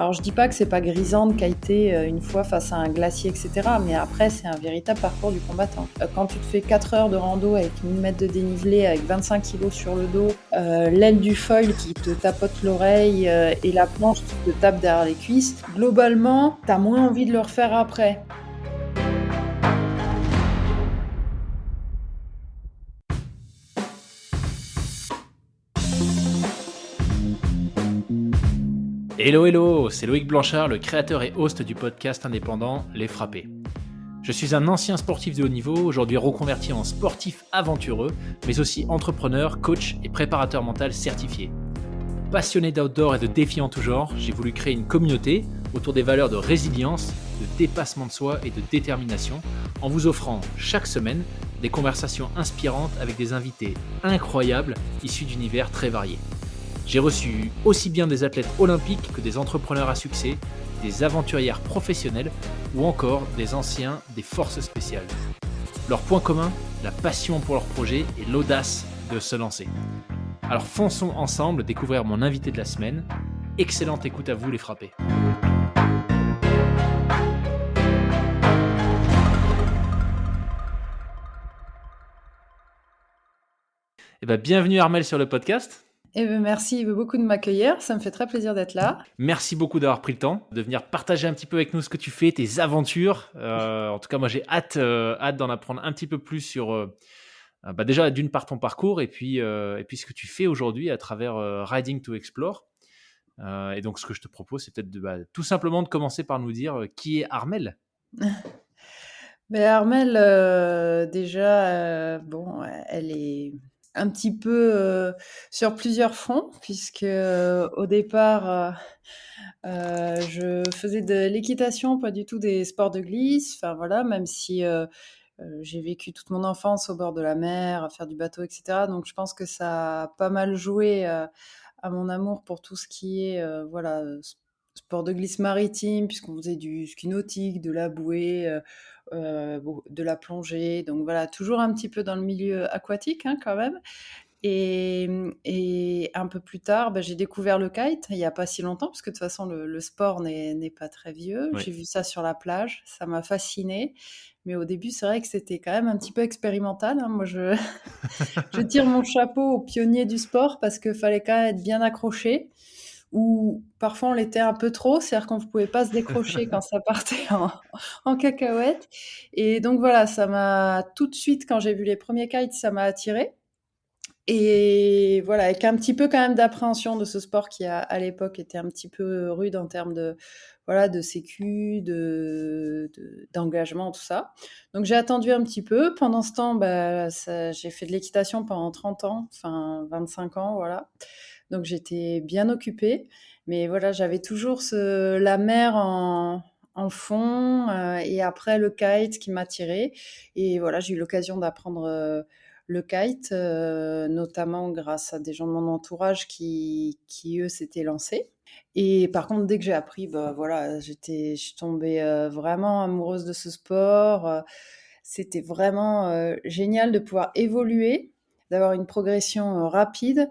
Alors je dis pas que c'est pas grisant de kiter une fois face à un glacier, etc. Mais après, c'est un véritable parcours du combattant. Quand tu te fais 4 heures de rando avec 1000 mètres de dénivelé, avec 25 kilos sur le dos, l'aile du foil qui te tapote l'oreille et la planche qui te tape derrière les cuisses, globalement, t'as moins envie de le refaire après. Hello hello, c'est Loïc Blanchard, le créateur et host du podcast indépendant Les Frappés. Je suis un ancien sportif de haut niveau, aujourd'hui reconverti en sportif aventureux, mais aussi entrepreneur, coach et préparateur mental certifié. Passionné d'outdoor et de défis en tout genre, j'ai voulu créer une communauté autour des valeurs de résilience, de dépassement de soi et de détermination, en vous offrant chaque semaine des conversations inspirantes avec des invités incroyables issus d'univers très variés. J'ai reçu aussi bien des athlètes olympiques que des entrepreneurs à succès, des aventurières professionnelles ou encore des anciens des forces spéciales. Leur point commun, la passion pour leur projet et l'audace de se lancer. Alors fonçons ensemble découvrir mon invité de la semaine. Excellente écoute à vous les frappés. Bienvenue Armelle sur le podcast. Merci beaucoup de m'accueillir, ça me fait très plaisir d'être là. Merci beaucoup d'avoir pris le temps de venir partager un petit peu avec nous ce que tu fais, tes aventures. En tout cas, moi j'ai hâte d'en apprendre un petit peu plus sur déjà d'une part ton parcours et puis ce que tu fais aujourd'hui à travers Riding to Explore. Et donc ce que je te propose, c'est peut-être tout simplement de commencer par nous dire qui est Armelle. Armelle, déjà, elle est un petit peu sur plusieurs fronts, puisque au départ, je faisais de l'équitation, pas du tout des sports de glisse. Enfin voilà, même si j'ai vécu toute mon enfance au bord de la mer, à faire du bateau, etc. Donc je pense que ça a pas mal joué à mon amour pour tout ce qui est sport de glisse maritime, puisqu'on faisait du ski nautique, de la bouée, de la plongée. Donc voilà, toujours un petit peu dans le milieu aquatique quand même. Et un peu plus tard, j'ai découvert le kite, il n'y a pas si longtemps, parce que de toute façon, le sport n'est pas très vieux. Oui. J'ai vu ça sur la plage, ça m'a fascinée. Mais au début, c'est vrai que c'était quand même un petit peu expérimental. Moi, je tire mon chapeau aux pionniers du sport parce qu'il fallait quand même être bien accroché. Ou parfois, on l'était un peu trop, c'est-à-dire qu'on ne pouvait pas se décrocher quand ça partait en cacahuète. Et donc voilà, ça m'a tout de suite, quand j'ai vu les premiers kites, ça m'a attirée. Et voilà, avec un petit peu quand même d'appréhension de ce sport qui à l'époque était un petit peu rude en termes de sécu, d'engagement, tout ça. Donc j'ai attendu un petit peu. Pendant ce temps, j'ai fait de l'équitation pendant 30 ans, enfin 25 ans, voilà. Donc j'étais bien occupée. Mais voilà, j'avais toujours la mer en fond et après le kite qui m'attirait. Et voilà, j'ai eu l'occasion d'apprendre le kite, notamment grâce à des gens de mon entourage qui eux, s'étaient lancés. Et par contre, dès que j'ai appris, je suis tombée vraiment amoureuse de ce sport. C'était vraiment génial de pouvoir évoluer, d'avoir une progression rapide,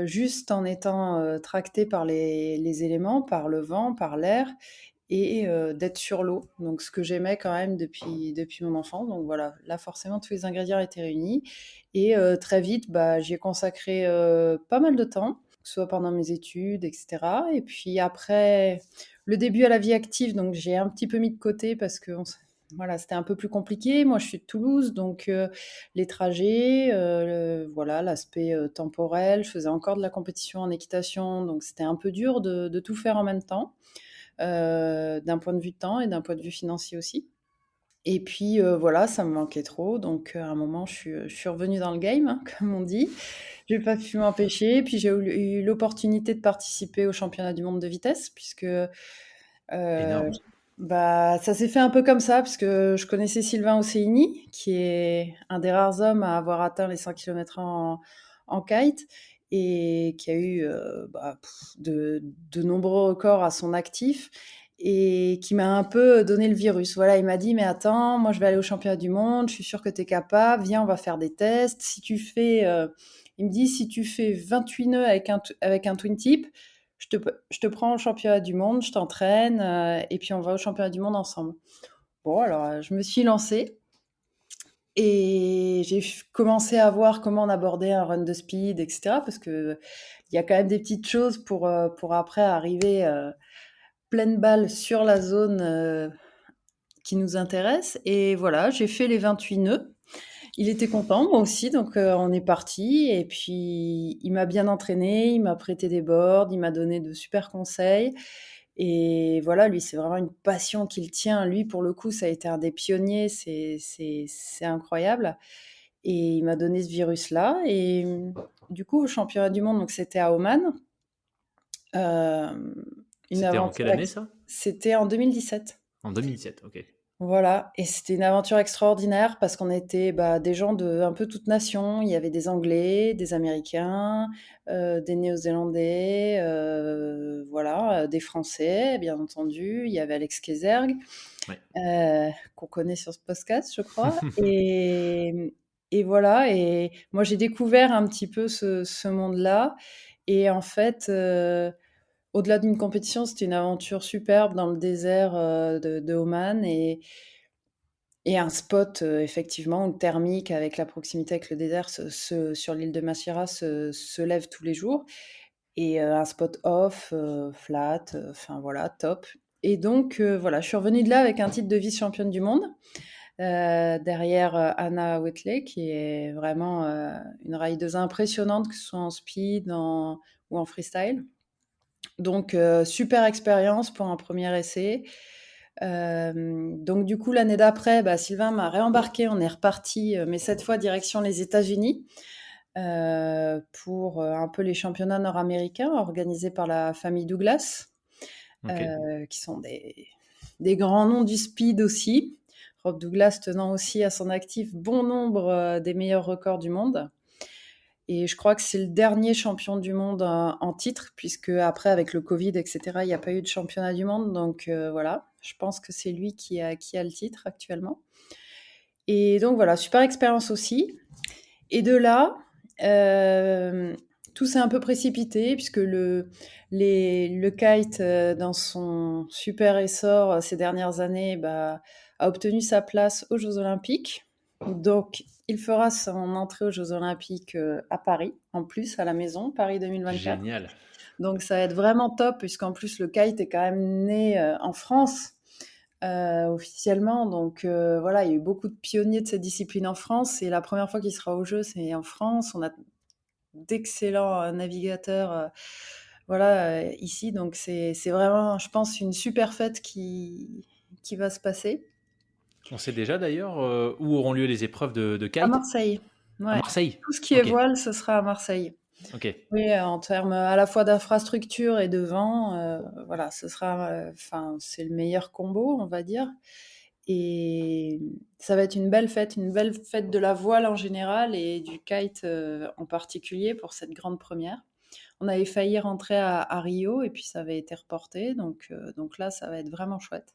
juste en étant tractée par les éléments, par le vent, par l'air, et d'être sur l'eau. Donc ce que j'aimais quand même depuis mon enfance. Donc voilà, là forcément tous les ingrédients étaient réunis et très vite, j'y ai consacré pas mal de temps, que ce soit pendant mes études, etc. Et puis après le début à la vie active, donc j'ai un petit peu mis de côté parce que voilà, c'était un peu plus compliqué. Moi, je suis de Toulouse, donc les trajets, l'aspect temporel. Je faisais encore de la compétition en équitation, donc c'était un peu dur de tout faire en même temps. D'un point de vue de temps et d'un point de vue financier aussi. Et puis voilà, ça me manquait trop. Donc à un moment, je suis revenue dans le game, comme on dit. J'ai pas pu m'empêcher. Puis j'ai eu l'opportunité de participer au championnat du monde de vitesse, puisque Énorme. ça s'est fait un peu comme ça, puisque je connaissais Sylvain Osseini, qui est un des rares hommes à avoir atteint les 100 km en kite et qui a eu de nombreux records à son actif et qui m'a un peu donné le virus. Voilà, il m'a dit, mais attends, moi je vais aller au championnat du monde, je suis sûre que tu es capable, viens, on va faire des tests. Il me dit, si tu fais 28 nœuds avec un twin tip, je te prends au championnat du monde, je t'entraîne, et puis on va au championnat du monde ensemble. Bon, alors, je me suis lancée et j'ai commencé à voir comment on abordait un run de speed, etc. Parce qu'il y a quand même des petites choses pour après arriver pleine balle sur la zone qui nous intéresse. Et voilà, j'ai fait les 28 nœuds. Il était content, moi aussi, donc on est parti. Et puis, il m'a bien entraîné, il m'a prêté des boards, il m'a donné de super conseils. Et voilà, lui, c'est vraiment une passion qu'il tient. Lui, pour le coup, ça a été un des pionniers, c'est incroyable. Et il m'a donné ce virus-là. Et du coup, au championnat du monde, donc c'était à Oman, euh, une C'était en aventure, quelle année ça? c'était en 2017. En 2017, ok. Voilà, et c'était une aventure extraordinaire parce qu'on était des gens de un peu toutes nations. Il y avait des Anglais, des Américains, des Néo-Zélandais, voilà, des Français, bien entendu. Il y avait Alex Kayserg, Ouais. qu'on connaît sur ce podcast, je crois. Et voilà, et moi j'ai découvert un petit peu ce monde-là. Et en fait, au-delà d'une compétition, c'était une aventure superbe dans le désert de Oman. Et un spot, effectivement, thermique avec la proximité avec le désert sur l'île de Massira se lève tous les jours et un spot off, flat, enfin voilà, top. Et donc voilà, je suis revenue de là avec un titre de vice-championne du monde, derrière, Anna Whitley qui est vraiment, une rideuse impressionnante, que ce soit en speed, ou en freestyle. Donc super expérience pour un premier essai. Donc du coup, l'année d'après, Sylvain m'a réembarqué, on est reparti, mais cette fois direction les États-Unis, pour un peu les championnats nord-américains organisés par la famille Douglas, Ok. qui sont des grands noms du speed aussi. Rob Douglas tenant aussi à son actif bon nombre des meilleurs records du monde. Et je crois que c'est le dernier champion du monde en titre, puisque après, avec le Covid, etc., il n'y a pas eu de championnat du monde. Donc voilà, je pense que c'est lui qui a le titre actuellement. Et donc voilà, super expérience aussi. Et de là, euh, tout s'est un peu précipité, puisque le kite, dans son super essor ces dernières années, a obtenu sa place aux Jeux Olympiques. Donc, il fera son entrée aux Jeux Olympiques à Paris, en plus, à la maison, Paris 2024. Génial. Donc, ça va être vraiment top, puisqu'en plus, le kite est quand même né en France, officiellement. Donc, voilà, il y a eu beaucoup de pionniers de cette discipline en France. Et la première fois qu'il sera aux Jeux, c'est en France. On a d'excellents navigateurs, voilà, ici. Donc, c'est vraiment, je pense, une super fête qui va se passer. On sait déjà d'ailleurs où auront lieu les épreuves de À kite? Marseille, À ouais. Marseille? Tout ce qui est Ok. voile, ce sera à Marseille. Ok. Oui, en termes à la fois d'infrastructure et de vent, voilà, ce sera, enfin, c'est le meilleur combo, on va dire. Et ça va être une belle fête de la voile en général et du kite en particulier pour cette grande première. On avait failli rentrer à Rio et puis ça avait été reporté, donc là, ça va être vraiment chouette.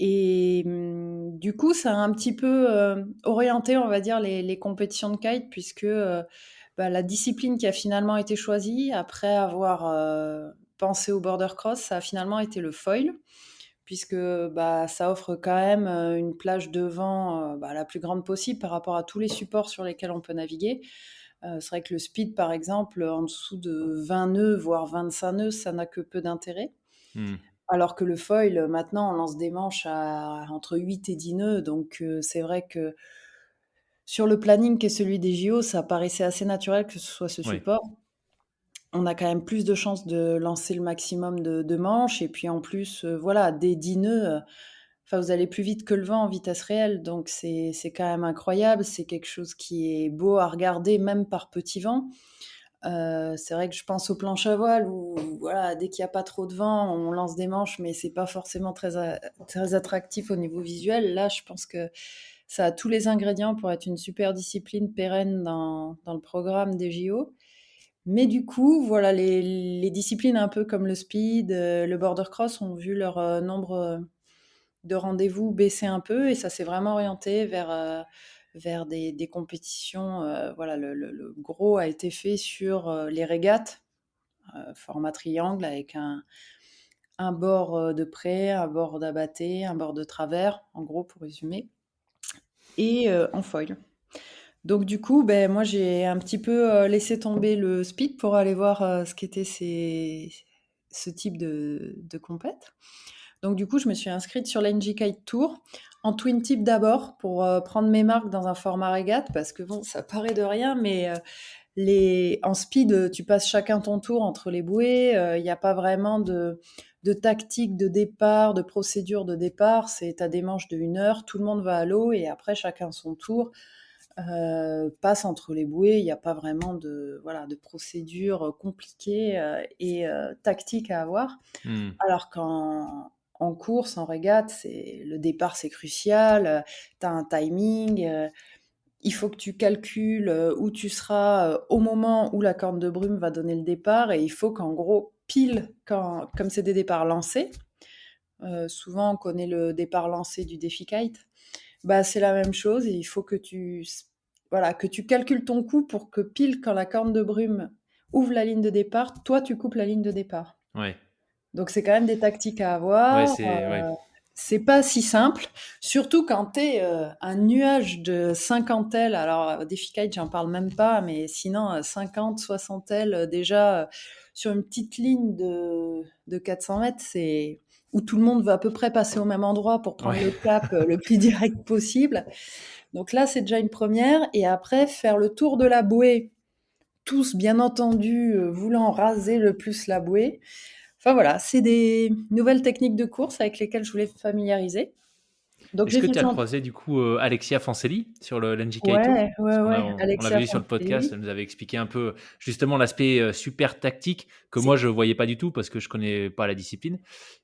Et du coup, ça a un petit peu orienté, on va dire, les compétitions de kite, puisque la discipline qui a finalement été choisie, après avoir pensé au border cross, ça a finalement été le foil, puisque ça offre quand même une plage de vent la plus grande possible par rapport à tous les supports sur lesquels on peut naviguer. C'est vrai que le speed, par exemple, en dessous de 20 nœuds, voire 25 nœuds, ça n'a que peu d'intérêt. Hmm. Alors que le foil, maintenant, on lance des manches entre 8 et 10 nœuds. Donc, c'est vrai que sur le planning qui est celui des JO, ça paraissait assez naturel que ce soit ce Oui. support. On a quand même plus de chances de lancer le maximum de manches. Et puis, en plus, voilà, des 10 nœuds, enfin, vous allez plus vite que le vent en vitesse réelle. Donc, c'est quand même incroyable. C'est quelque chose qui est beau à regarder, même par petit vent. C'est vrai que je pense aux planches à voile où voilà, dès qu'il y a pas trop de vent, on lance des manches, mais c'est pas forcément très attractif au niveau visuel. Là, je pense que ça a tous les ingrédients pour être une super discipline pérenne dans le programme des JO. Mais du coup, voilà, les disciplines un peu comme le speed, le border cross ont vu leur nombre de rendez-vous baisser un peu et ça s'est vraiment orienté vers des compétitions. Voilà, le gros a été fait sur les régates, format triangle avec un bord de près, un bord d'abatté, un bord de travers, en gros pour résumer, et en foil. Donc du coup, ben, moi j'ai un petit peu laissé tomber le speed pour aller voir ce qu'était ce type de compète. Donc du coup, je me suis inscrite sur l'NG Kite Tour en twin tip d'abord pour prendre mes marques dans un format régate parce que bon, ça paraît de rien, mais en speed, tu passes chacun ton tour entre les bouées. Il n'y a pas vraiment de tactique de départ, de procédure de départ. T'as des manches de 1 heure, tout le monde va à l'eau et après chacun son tour passe entre les bouées. Il n'y a pas vraiment de procédure compliquée et tactique à avoir. Hmm. Alors qu'en course, en régate, le départ, c'est crucial. Tu as un timing. Il faut que tu calcules où tu seras au moment où la corne de brume va donner le départ. Et il faut qu'en gros, pile, comme c'est des départs lancés, souvent on connaît le départ lancé du défi kite, bah, c'est la même chose. Et il faut que tu calcules ton coup pour que pile quand la corne de brume ouvre la ligne de départ, toi, tu coupes la ligne de départ. Ouais. Donc c'est quand même des tactiques à Ouais, avoir. ouais. C'est pas si simple, surtout quand tu es un nuage de 50 ailes. Alors, défi kite, j'en parle même pas, mais sinon, 50, 60 ailes, déjà, sur une petite ligne de 400 mètres, c'est où tout le monde va à peu près passer au même endroit pour prendre Ouais. le cap le plus direct possible. Donc là, c'est déjà une première. Et après, faire le tour de la bouée, tous, bien entendu, voulant raser le plus la bouée. Enfin voilà, c'est des nouvelles techniques de course avec lesquelles je voulais me familiariser. Donc Est-ce j'ai que fait tu as ça. croisé du coup Alexia Fancelli sur le l'NGK Tour? Ouais, ouais, Parce qu'on ouais, on Alexia l'avait vu sur le podcast, Fancelli. elle nous avait expliqué un peu justement l'aspect super tactique que C'est moi je voyais pas du tout parce que je connais pas la discipline,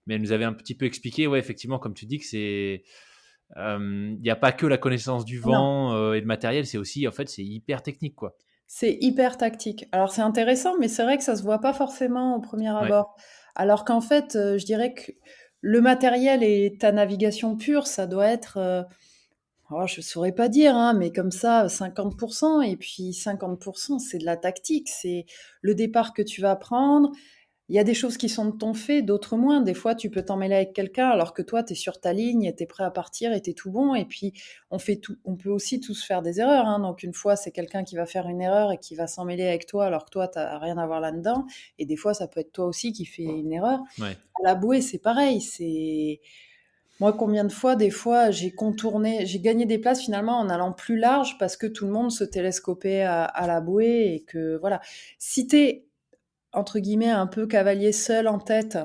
mais elle nous avait un petit peu expliqué, ouais, effectivement, comme tu dis, que il n'y a pas que la connaissance du non, vent et le matériel, c'est aussi, en fait, c'est hyper technique, quoi. c'est hyper tactique. Alors c'est intéressant, mais c'est vrai que ça se voit pas forcément au premier Ouais, abord. Alors qu'en fait, je dirais que le matériel et ta navigation pure, ça doit être, oh, je saurais pas dire, hein, mais comme ça, 50%. Et puis 50%, c'est de la tactique. C'est le départ que tu vas prendre. Il y a des choses qui sont de ton fait, d'autres moins. Des fois, tu peux t'emmêler avec quelqu'un alors que toi, tu es sur ta ligne, tu es prêt à partir et tu es tout bon. Et puis, on peut aussi tous faire des erreurs, hein. Donc, une fois, c'est quelqu'un qui va faire une erreur et qui va s'emmêler avec toi alors que toi, tu rien à voir là-dedans. Et des fois, ça peut être toi aussi qui fais une erreur. ouais, À la bouée, c'est pareil. Moi, combien de fois, des fois, j'ai gagné des places finalement en allant plus large parce que tout le monde se télescopait à la bouée et que, voilà. Si t'es entre guillemets, un peu cavalier seul en tête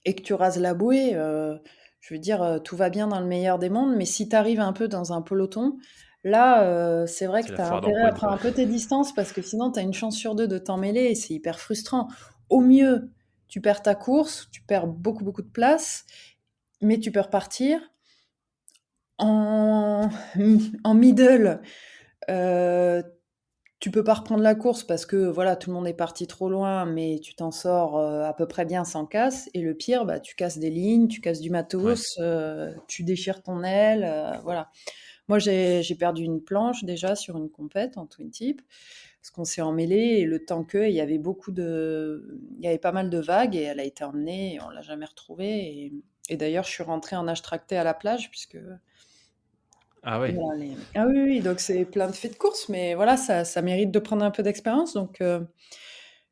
et que tu rases la bouée, je veux dire, tout va bien dans le meilleur des mondes, mais si tu arrives un peu dans un peloton, là, c'est vrai que c'est la tu as foire intérêt à d'empoigne, prendre quoi. un peu tes distances parce que sinon tu as une chance sur deux de t'emmêler et c'est hyper frustrant. Au mieux, tu perds ta course, tu perds beaucoup, beaucoup de place, mais tu peux repartir. En en middle, heu, tu peux pas reprendre la course parce que voilà, tout le monde est parti trop loin, mais tu t'en sors, à peu près bien sans casse. Et le pire, bah, tu casses des lignes, tu casses du Ouais. matos, tu déchires ton aile, voilà. Moi, j'ai perdu une planche déjà sur une compète en twin tip parce qu'on s'est emmêlés et le temps il y avait il y avait pas mal de vagues et elle a été emmenée et on l'a jamais retrouvée. Et d'ailleurs, je suis rentrée en nage tracté à la plage puisque Ah ouais. voilà, ah oui, oui, donc c'est plein de faits de course, mais voilà, ça mérite de prendre un peu d'expérience. Donc,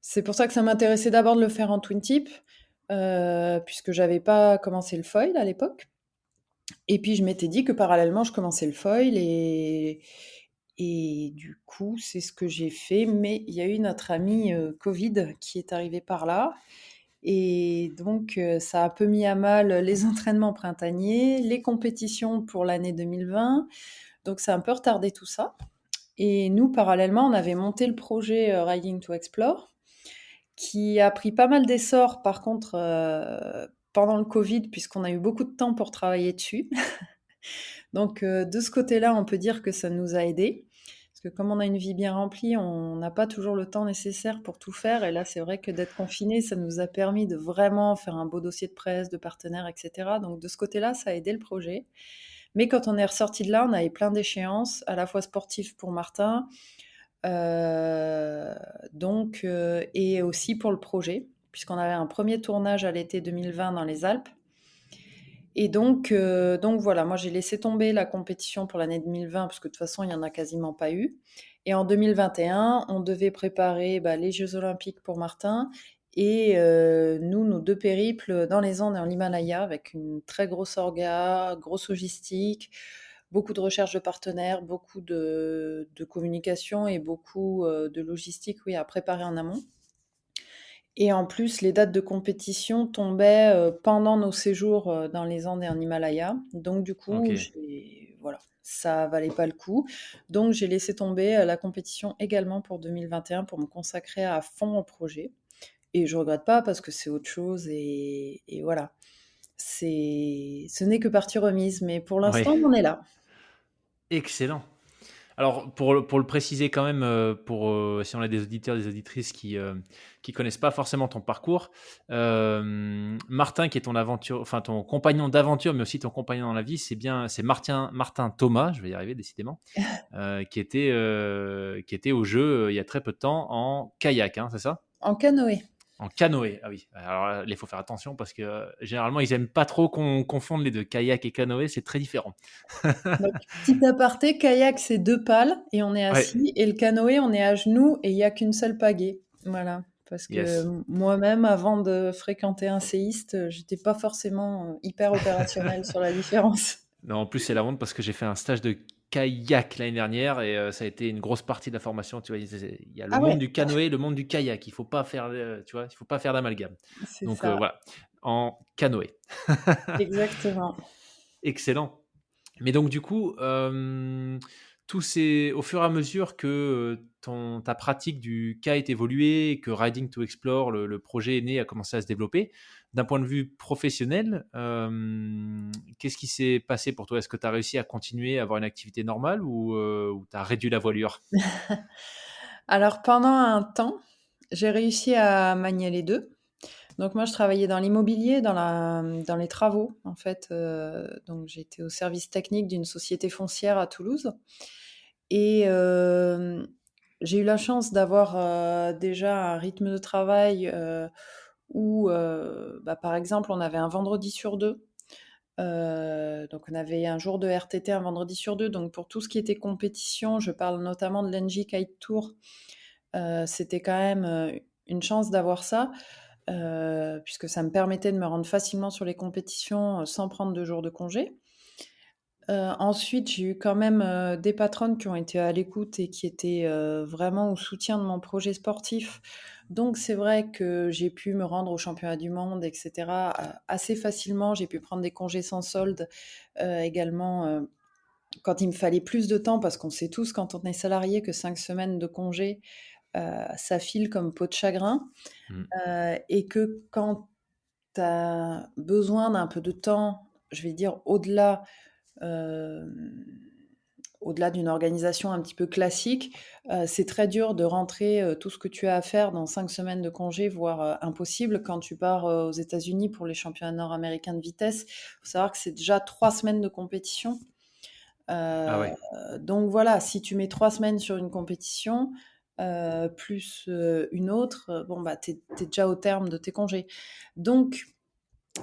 c'est pour ça que ça m'intéressait d'abord de le faire en twin tip, puisque j'avais pas commencé le foil à l'époque. Et puis je m'étais dit que parallèlement, je commençais le foil et du coup, c'est ce que j'ai fait. Mais il y a eu notre ami, covid qui est arrivé par là et donc, ça a un peu mis à mal les entraînements printaniers, les compétitions pour l'année 2020. Donc ça a un peu retardé tout ça. Et nous, parallèlement, on avait monté le projet Riding to Explore, qui a pris pas mal d'essor, par contre, pendant le Covid, puisqu'on a eu beaucoup de temps pour travailler dessus. Donc, de ce côté-là, on peut dire que ça nous a aidés. Parce que comme on a une vie bien remplie, on n'a pas toujours le temps nécessaire pour tout faire. Et là, c'est vrai que d'être confiné, ça nous a permis de vraiment faire un beau dossier de presse, de partenaires, etc. Donc, de ce côté-là, ça a aidé le projet. Mais quand on est ressorti de là, on avait plein d'échéances, à la fois sportives pour Martin, Heu, et aussi pour le projet, puisqu'on avait un premier tournage à l'été 2020 dans les Alpes. Et donc voilà, moi j'ai laissé tomber la compétition pour l'année 2020 parce que de toute façon il y en a quasiment pas eu. Et en 2021, on devait préparer, les Jeux olympiques pour Martin et nous, nos 2 périples dans les Andes et en Himalaya avec une très grosse orga, grosse logistique, beaucoup de recherche de partenaires, beaucoup de communication et beaucoup, de logistique, oui, à préparer en amont. Et en plus, les dates de compétition tombaient, pendant nos séjours, dans les Andes et en Himalaya. Donc du coup, Ok. voilà, ça valait pas le coup. Donc j'ai laissé tomber, la compétition également pour 2021 pour me consacrer à fond au projet. Et je regrette pas parce que c'est autre chose et voilà. Ce n'est que partie remise, mais pour Oui. l'instant, on en est là. Excellent. Alors, pour le préciser quand même, si on a des auditeurs, des auditrices qui connaissent pas forcément ton parcours, Martin, qui est ton compagnon d'aventure, mais aussi ton compagnon dans la vie, c'est Martin Thomas, je vais y arriver décidément, qui était au jeu il y a très peu de temps en kayak, hein, c'est ça? En canoë. En canoë, ah oui. Alors là, il faut faire attention parce que généralement, ils aiment pas trop qu'on confonde les deux. Kayak et canoë, c'est très différent. Donc, petit aparté, kayak, c'est 2 pales et on est Ouais, assis et le canoë, on est à genoux et il y a qu'une seule pagaie. Voilà, parce que yes. moi-même, avant de fréquenter un séiste, j'étais pas forcément, hyper opérationnelle sur la différence. Non, en plus, c'est la honte parce que j'ai fait un stage de kayak l'année dernière et ça a été une grosse partie de la formation. Tu vois, il y a le Ah monde ouais, du canoë, le monde du kayak. Il faut pas faire, tu vois, il faut pas faire d'amalgame. c'est Donc ça, voilà, en canoë. exactement. Excellent. Mais donc du coup, au fur et à mesure que ta pratique du kite évoluait, que Riding to Explore, le projet est né, a commencé à se développer, d'un point de vue professionnel, qu'est-ce qui s'est passé pour toi? Est-ce que tu as réussi à continuer à avoir une activité normale ou tu as réduit la voilure? Alors pendant un temps, j'ai réussi à manier les 2. Donc moi, je travaillais dans l'immobilier, dans les travaux, en fait, donc j'étais au service technique d'une société foncière à Toulouse. Et j'ai eu la chance d'avoir, déjà un rythme de travail, où, par exemple, on avait un vendredi sur 2. Donc on avait un jour de RTT, un vendredi sur 2. Donc pour tout ce qui était compétition, je parle notamment de l'Engie Kite Tour, c'était quand même, une chance d'avoir ça, puisque ça me permettait de me rendre facilement sur les compétitions, sans prendre de jours de congé. Ensuite, j'ai eu quand même, des patronnes qui ont été à l'écoute et qui étaient, vraiment au soutien de mon projet sportif. Donc c'est vrai que j'ai pu me rendre aux championnats du monde et cetera, assez facilement. J'ai pu prendre des congés sans solde, également, quand il me fallait plus de temps parce qu'on sait tous quand on est salarié que 5 semaines de congé, ça file comme peau de chagrin, Mmh. et que quand tu as besoin d'un peu de temps, je vais dire Hem, au-delà d'une organisation un petit peu classique, c'est très dur de rentrer, tout ce que tu as à faire dans 5 semaines de congé, voire, impossible quand tu pars, aux États-Unis pour les championnats nord-américains de vitesse. Il faut savoir que c'est déjà 3 semaines de compétition. Ah Heu, ouais. donc voilà, si tu mets 3 semaines sur une compétition, plus, une autre, tu es déjà au terme de tes congés. Donc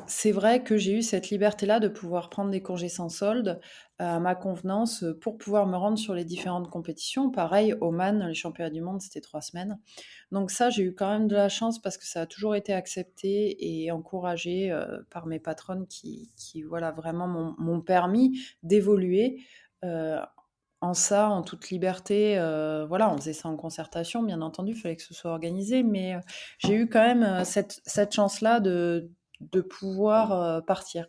c'est vrai que j'ai eu cette liberté-là de pouvoir prendre des congés sans solde, à ma convenance, pour pouvoir me rendre sur les différentes compétitions. Pareil, Oman, les championnats du monde, c'était 3 semaines. Donc ça, j'ai eu quand même de la chance parce que ça a toujours été accepté et encouragé, par mes patronnes qui voilà, vraiment m'ont permis d'évoluer, heu, en ça, en toute liberté, voilà, on faisait ça en concertation, bien entendu, il fallait que ce soit organisé, mais j'ai eu quand même, cette chance-là de pouvoir, partir.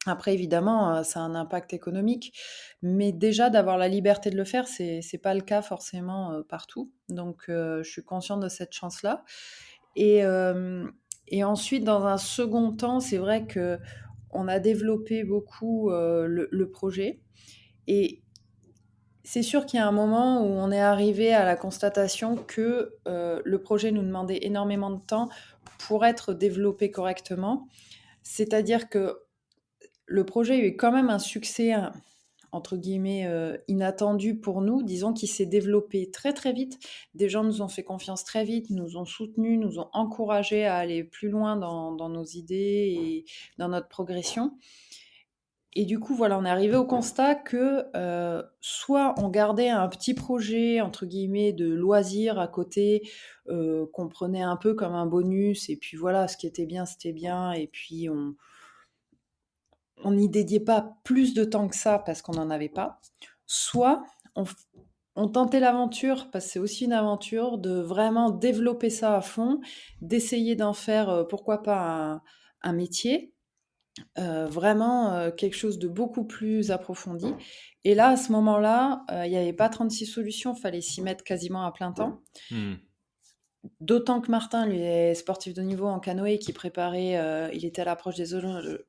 Après évidemment, ça a un impact économique, mais déjà d'avoir la liberté de le faire, c'est pas le cas forcément, partout. Donc je suis consciente de cette chance-là et hem et ensuite dans un second temps, c'est vrai qu'on a développé beaucoup, le projet et c'est sûr qu'il y a un moment où on est arrivé à la constatation que, le projet nous demandait énormément de temps pour être développé correctement. C'est-à-dire que le projet a eu quand même un succès, entre guillemets, inattendu pour nous, disons, qui s'est développé très, très vite. Des gens nous ont fait confiance très vite, nous ont soutenus, nous ont encouragés à aller plus loin dans nos idées et dans notre progression. Et du coup, voilà, on est arrivé au constat que soit on gardait un petit projet, entre guillemets, de loisir à côté, qu'on prenait un peu comme un bonus, et puis voilà, ce qui était bien, c'était bien, et puis on n'y dédiait pas plus de temps que ça parce qu'on n'en avait pas. Soit on tentait l'aventure, parce que c'est aussi une aventure, de vraiment développer ça à fond, d'essayer d'en faire, pourquoi pas, un métier. Vraiment, quelque chose de beaucoup plus approfondi. Et là, à ce moment-là, il y avait pas 36 solutions, fallait s'y mettre quasiment à plein temps. Hmm. D'autant que Martin, lui, est sportif de niveau en canoë qui préparait, il était à l'approche des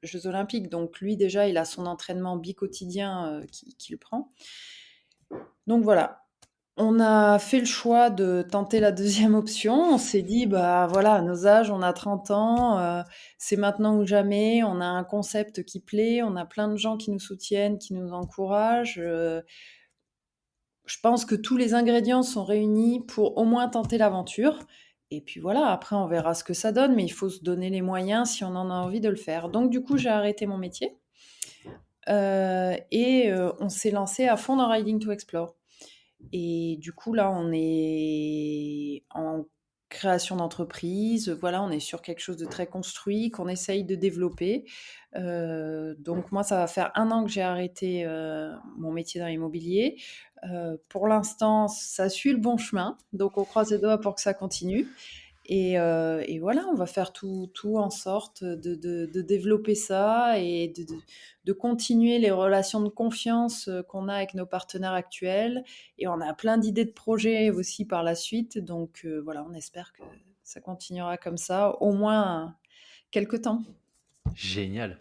Jeux olympiques, donc lui déjà, il a son entraînement bi-quotidien, qui le prend. Donc voilà, on a fait le choix de tenter la deuxième option. On s'est dit, bah voilà, à nos âges, on a 30 ans, c'est maintenant ou jamais. On a un concept qui plaît, on a plein de gens qui nous soutiennent, qui nous encouragent. Je pense que tous les ingrédients sont réunis pour au moins tenter l'aventure. Et puis voilà, après, on verra ce que ça donne, mais il faut se donner les moyens si on en a envie de le faire. Donc du coup, j'ai arrêté mon métier et on s'est lancé à fond dans Riding to Explore. Et du coup, là, on est en création d'entreprise. Voilà, on est sur quelque chose de très construit qu'on essaye de développer. Donc moi, ça va faire 1 an que j'ai arrêté mon métier dans l'immobilier. Pour l'instant, ça suit le bon chemin. Donc on croise les doigts pour que ça continue. Et voilà, on va faire tout en sorte de développer ça et de continuer les relations de confiance qu'on a avec nos partenaires actuels. Et on a plein d'idées de projets aussi par la suite. Donc voilà, on espère que ça continuera comme ça, au moins quelques temps. Génial.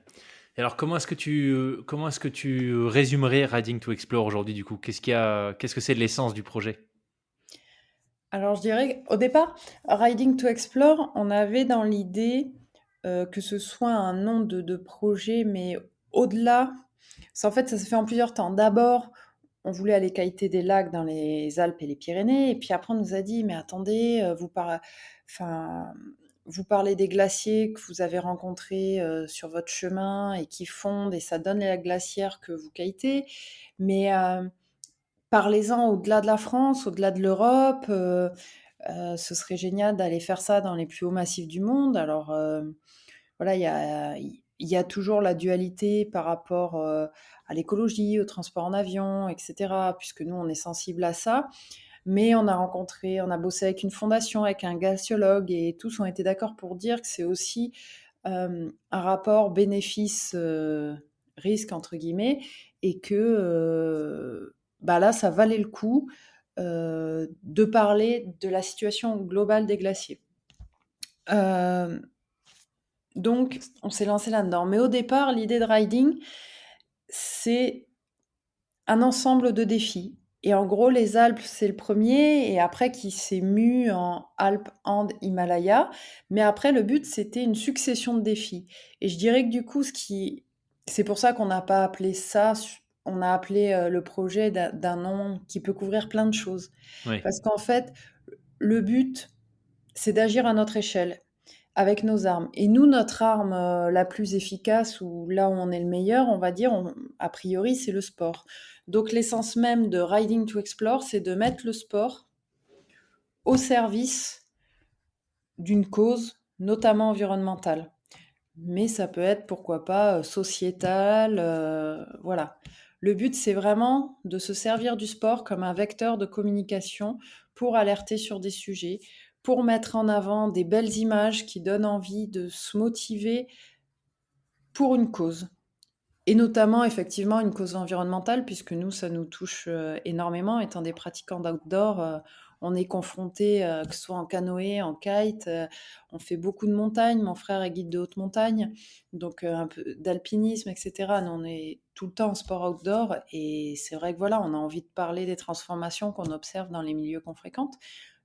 Et alors, comment est-ce que tu résumerais Riding to Explore aujourd'hui du coup? Qu'est-ce que c'est l'essence du projet? Alors je dirais qu'au départ, Riding to Explore, on avait dans l'idée que ce soit un nom de projet, mais au-delà, en fait, ça se fait en plusieurs temps. D'abord, on voulait aller kiter des lacs dans les Alpes et les Pyrénées, et puis après on nous a dit, mais attendez, enfin, vous parlez des glaciers que vous avez rencontrés sur votre chemin et qui fondent, et ça donne les lacs glaciaires que vous kitez, mais parlez-en au-delà de la France, au-delà de l'Europe. Ce serait génial d'aller faire ça dans les plus hauts massifs du monde. Alors voilà, il y a toujours la dualité par rapport à l'écologie, au transport en avion, etc., puisque nous, on est sensible à ça. Mais on a bossé avec une fondation, avec un glaciologue, et tous ont été d'accord pour dire que c'est aussi un rapport bénéfice-risque, entre guillemets, et que bah là, ça valait le coup de parler de la situation globale des glaciers. Donc, on s'est lancé là-dedans. Mais au départ, l'idée de riding, c'est un ensemble de défis. Et en gros, les Alpes, c'est le premier, et après qui s'est mu en Alpes, Andes, Himalaya. Mais après, le but, c'était une succession de défis. Et je dirais que du coup, c'est pour ça qu'on n'a pas appelé ça, on a appelé le projet d'un nom qui peut couvrir plein de choses. Oui. Parce qu'en fait, le but, c'est d'agir à notre échelle, avec nos armes. Et nous, notre arme la plus efficace, ou là où on est le meilleur, on va dire, a priori, c'est le sport. Donc l'essence même de Riding to Explore, c'est de mettre le sport au service d'une cause, notamment environnementale. Mais ça peut être, pourquoi pas, sociétal, voilà. Le but, c'est vraiment de se servir du sport comme un vecteur de communication pour alerter sur des sujets, pour mettre en avant des belles images qui donnent envie de se motiver pour une cause. Et notamment, effectivement, une cause environnementale, puisque nous, ça nous touche énormément. Étant des pratiquants d'outdoor, on est confrontés, que ce soit en canoë, en kite, on fait beaucoup de montagnes. Mon frère est guide de haute montagne, donc un peu d'alpinisme, etc. Nous, on est tout le temps en sport outdoor, et c'est vrai que voilà, on a envie de parler des transformations qu'on observe dans les milieux qu'on fréquente.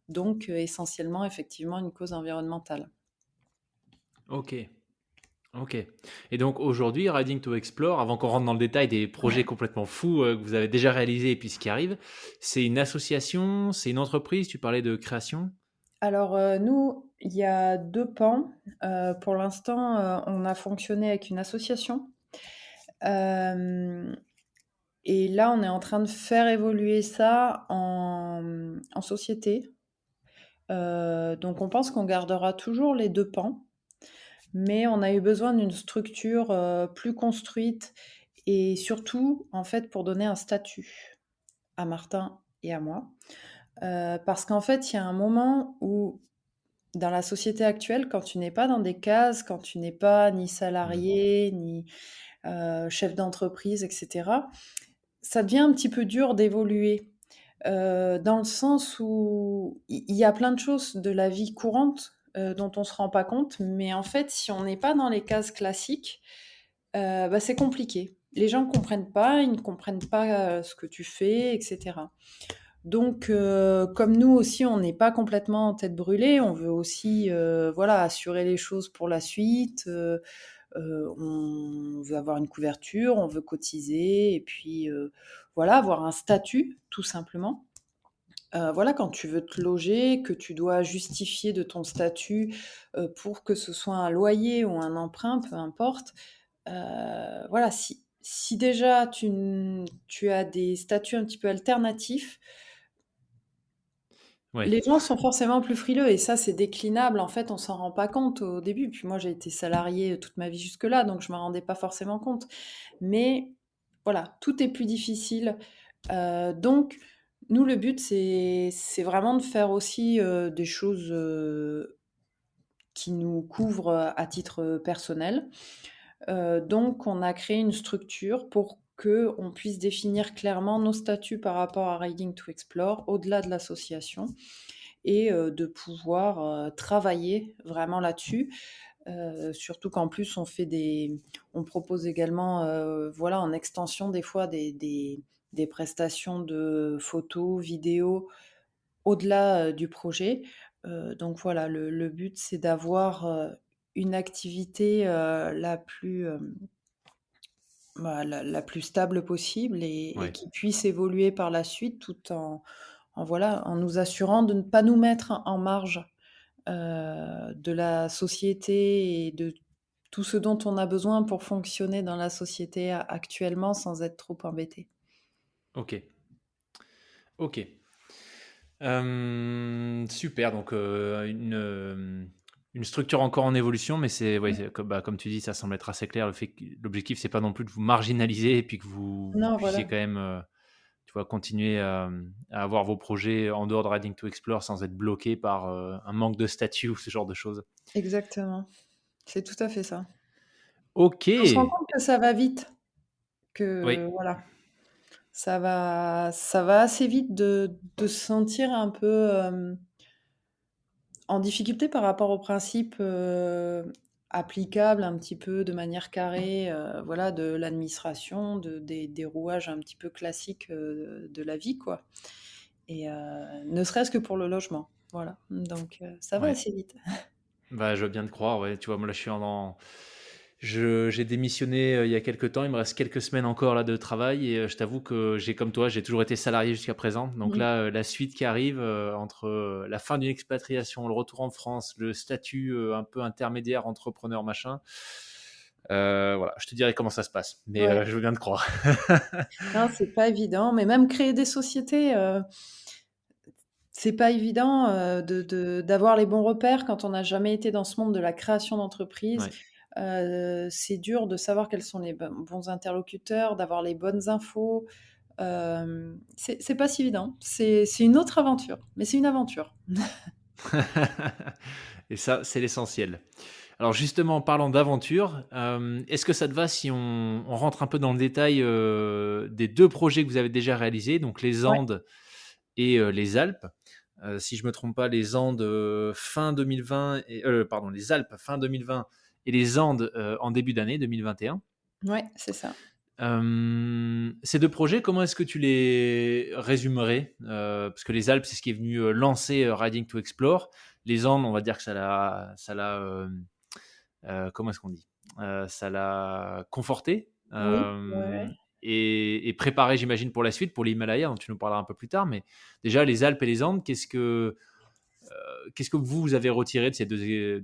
Donc, essentiellement, effectivement, une cause environnementale. Ok. Ok. Et donc aujourd'hui, Riding to Explore, avant qu'on rentre dans le détail des projets complètement fous que vous avez déjà réalisés et puis ce qui arrive, c'est une association, c'est une entreprise, tu parlais de création? Alors, nous, il y a 2 pans. Pour l'instant, on a fonctionné avec une association. Hem Et là, on est en train de faire évoluer ça en société. Donc on pense qu'on gardera toujours les 2 pans, mais on a eu besoin d'une structure, plus construite et surtout, en fait, pour donner un statut à Martin et à moi. Parce qu'en fait, il y a un moment où, dans la société actuelle, quand tu n'es pas dans des cases, quand tu n'es pas ni Hmm. salarié, ni, chef d'entreprise et cetera, ça devient un petit peu dur d'évoluer. Dans le sens où il y a plein de choses de la vie courante, dont on se rend pas compte, mais en fait, si on n'est pas dans les cases classiques, bah, c'est compliqué. Les gens comprennent pas, ils ne comprennent pas, ce que tu fais et cetera. Donc comme nous aussi, on n'est pas complètement en tête brûlée, on veut aussi, voilà, assurer les choses pour la suite, on veut avoir une couverture, on veut cotiser et puis, voilà, avoir un statut, tout simplement. Voilà, quand tu veux te loger, que tu dois justifier de ton statut, pour que ce soit un loyer ou un emprunt, peu importe. Voilà, si déjà tu as des statuts un petit peu alternatifs, Ouais. les gens sont forcément plus frileux et ça, c'est déclinable. En fait, on s'en rend pas compte au début. Puis moi, j'ai été salariée toute ma vie jusque-là, donc je m'en rendais pas forcément compte. Mais voilà, tout est plus difficile. Donc nous, le but, c'est vraiment de faire aussi, des choses, qui nous couvrent, à titre, personnel. Donc on a créé une structure pour qu'on puisse définir clairement nos statuts par rapport à Riding to Explore, au-delà de l'association et de pouvoir, travailler vraiment là-dessus. Surtout qu'en plus on propose également, voilà, en extension des fois des prestations de photos, vidéos au-delà, du projet. Donc voilà, le but c'est d'avoir, une activité, la plus, la plus stable possible et Ouais. qui puisse évoluer par la suite tout en voilà, en nous assurant de ne pas nous mettre en marge, de la société et de tout ce dont on a besoin pour fonctionner dans la société a actuellement sans être trop embêté. Ok. Ok. Super, donc une structure encore en évolution, mais c'est, ouais, comme, bah, comme tu dis, ça semble être assez clair. Le fait que l'objectif, c'est pas non plus de vous marginaliser et puis que vous Non, puissiez voilà, quand même, tu vois, continuer à avoir vos projets en dehors de Riding to Explore sans être bloqué par un manque de statut ou ce genre de choses. exactement. C'est tout à fait ça. Ok, On se rend compte que ça va vite, oui, que voilà, ça va assez vite de se sentir un peu, en difficulté par rapport aux principes, applicables un petit peu de manière carrée, voilà, de l'administration, des rouages un petit peu classiques, de la vie, quoi et ne serait-ce que pour le logement, voilà, donc ça va ouais. assez vite. Bah, je veux bien te croire, ouais. Tu vois, moi là, j'ai démissionné il y a quelques temps. Il me reste quelques semaines encore là de travail et je t'avoue que j'ai comme toi, j'ai toujours été salarié jusqu'à présent. Donc Mmh. là, la suite qui arrive entre la fin d'une expatriation, le retour en France, le statut un peu intermédiaire, entrepreneur, machin. Voilà, je te dirai comment ça se passe, mais Ouais. je veux bien te croire. Non, c'est pas évident, mais même créer des sociétés, c'est pas évident, d'avoir les bons repères quand on n'a jamais été dans ce monde de la création d'entreprise. Ouais. C'est dur de savoir quels sont les bons interlocuteurs, d'avoir les bonnes infos. C'est pas si évident. C'est une autre aventure, mais c'est une aventure. Et ça, c'est l'essentiel. Alors justement, en parlant d'aventure, est-ce que ça te va si on rentre un peu dans le détail des deux projets que vous avez déjà réalisés, donc les Ouais, Andes et les Alpes? Si je me trompe pas, les Andes fin 2020, pardon, les Alpes fin 2020 et les Andes en début d'année 2021. ouais, c'est ça. Ces deux projets, comment est-ce que tu les résumerais? Parce que les Alpes, c'est ce qui est venu lancer Riding to Explore. Les Andes, on va dire que ça l'a comment est-ce qu'on dit? Ça l'a conforté, Oui, ouais. et préparé, j'imagine, pour la suite, pour l'Himalaya, dont tu nous parleras un peu plus tard. Mais déjà, les Alpes et les Andes, qu'est-ce que vous avez retiré de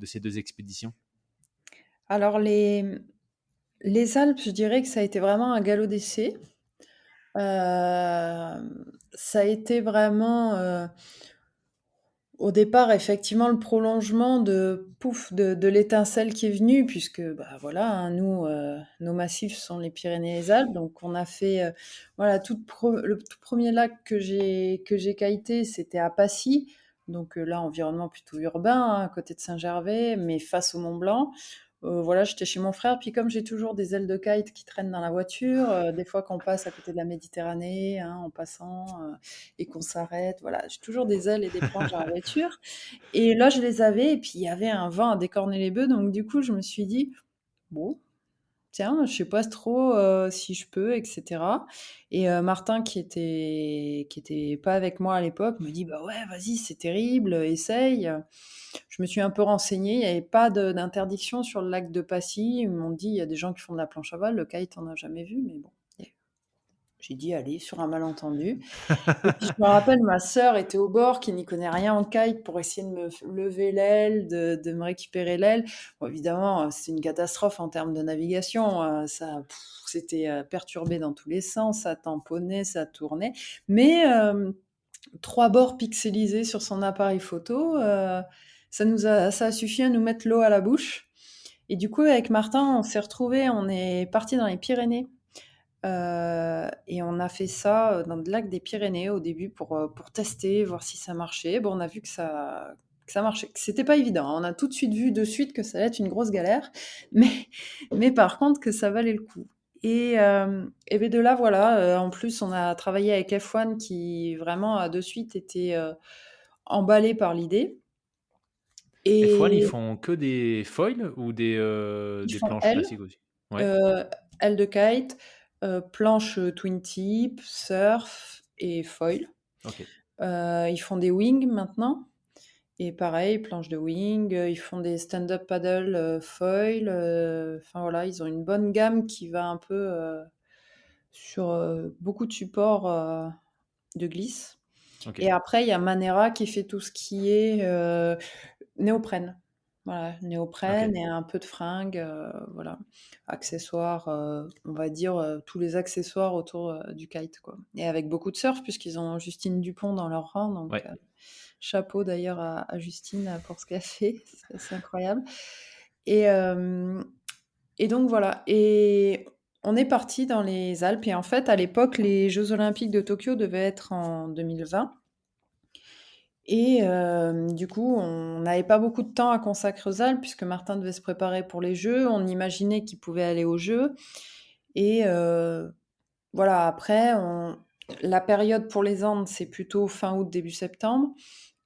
ces 2 expéditions? Alors les Alpes, je dirais que ça a été vraiment un galop d'essai. Ça a été vraiment, au départ, effectivement, le prolongement de pouf, de l'étincelle qui est venue puisque, bah, voilà, hein, nous, nos massifs sont les Pyrénées et les Alpes, donc on a fait, voilà, le tout premier lac que j'ai kité, c'était à Passy, donc là, environnement plutôt urbain, hein, à côté de Saint-Gervais, mais face au Mont Blanc. Voilà, j'étais chez mon frère, puis comme j'ai toujours des ailes de kite qui traînent dans la voiture, des fois qu'on passe à côté de la Méditerranée, hein, en passant, et qu'on s'arrête, voilà, j'ai toujours des ailes et des planches dans la voiture. Et là, je les avais, et puis il y avait un vent à décorner les bœufs, donc du coup, je me suis dit, bon, tiens, je sais pas trop si je peux, etc. Et Martin, qui était pas avec moi à l'époque, me dit, bah ouais, vas-y, c'est terrible, essaye. Je me suis un peu renseignée, il n'y avait pas d'interdiction sur le lac de Passy. Ils m'ont dit, il y a des gens qui font de la planche à voile, le kite, on n'a jamais vu, mais bon. J'ai dit, allez, sur un malentendu. Et puis je me rappelle, ma sœur était au bord, qui n'y connaît rien en kite, pour essayer de me lever l'aile, de me récupérer l'aile. Bon, évidemment, c'est une catastrophe en termes de navigation. C'était perturbé dans tous les sens, ça tamponnait, ça tournait. Mais 3 bords pixelisés sur son appareil photo, ça a suffi à nous mettre l'eau à la bouche. Et du coup, avec Martin, on s'est retrouvés, on est parti dans les Pyrénées. Et on a fait ça dans le lac des Pyrénées au début pour tester, voir si ça marchait. Bon, on a vu que ça marchait, que c'était pas évident. On a tout de suite vu que ça allait être une grosse galère, mais, mais par contre que ça valait le coup. Et ben de là, voilà. En plus, on a travaillé avec F1 qui vraiment a de suite été emballé par l'idée. F1, ils Et font que des foils ou ils des font planches L, classiques aussi? Ouais, euh, L de kite, planche twin tip, surf et foil. OK. Ils font des wings maintenant. Et pareil, planche de wing, ils font des stand-up paddle foil. Enfin voilà, ils ont une bonne gamme qui va un peu sur beaucoup de supports de glisse. OK. Et après, il y a Manera qui fait tout ce qui est néoprène. Voilà, OK. néoprène et un peu de fringues, voilà. Accessoires, on va dire tous les accessoires autour du kite, quoi. Et avec beaucoup de surf, puisqu'ils ont Justine Dupont dans leur rang, donc Ouais. chapeau d'ailleurs à Justine pour ce qu'elle fait, c'est incroyable. Et, euh, et donc voilà. Et on est parti dans les Alpes. Et en fait, à l'époque, les Jeux Olympiques de Tokyo devaient être en 2020. Et du coup, on n'avait pas beaucoup de temps à consacrer aux Alpes puisque Martin devait se préparer pour les Jeux. On imaginait qu'il pouvait aller aux Jeux. Et voilà, après, la période pour les Andes, c'est plutôt fin août, début septembre.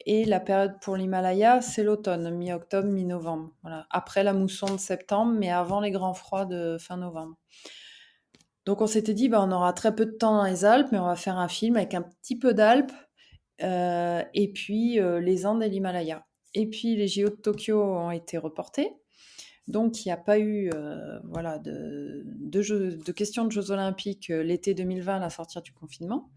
Et la période pour l'Himalaya, c'est l'automne, mi-octobre, mi-novembre. Voilà. Après la mousson de septembre, mais avant les grands froids de fin novembre. Donc on s'était dit, bah, on aura très peu de temps dans les Alpes, mais on va faire un film avec un petit peu d'Alpes, et puis les Andes et l'Himalaya. Et puis les JO de Tokyo ont été reportés. Donc il n'y a pas eu voilà, de questions de Jeux olympiques l'été 2020 à la sortie du confinement.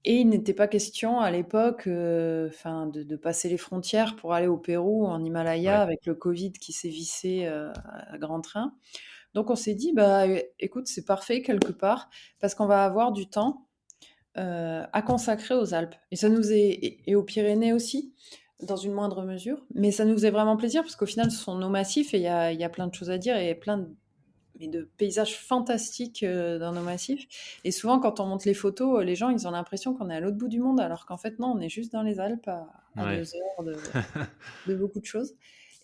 Et il n'était pas question à l'époque de passer les frontières pour aller au Pérou, en Himalaya, Ouais. avec le Covid qui s'est vissé à grand train. Donc on s'est dit, bah, écoute, c'est parfait quelque part, parce qu'on va avoir du temps à consacrer aux Alpes. Et ça nous est, et aux Pyrénées aussi, dans une moindre mesure. Mais ça nous faisait vraiment plaisir, parce qu'au final, ce sont nos massifs, et il y a plein de choses à dire, et de paysages fantastiques dans nos massifs. Et souvent, quand on monte les photos, les gens, ils ont l'impression qu'on est à l'autre bout du monde, alors qu'en fait, non, on est juste dans les Alpes à Ouais. 2 heures de beaucoup de choses.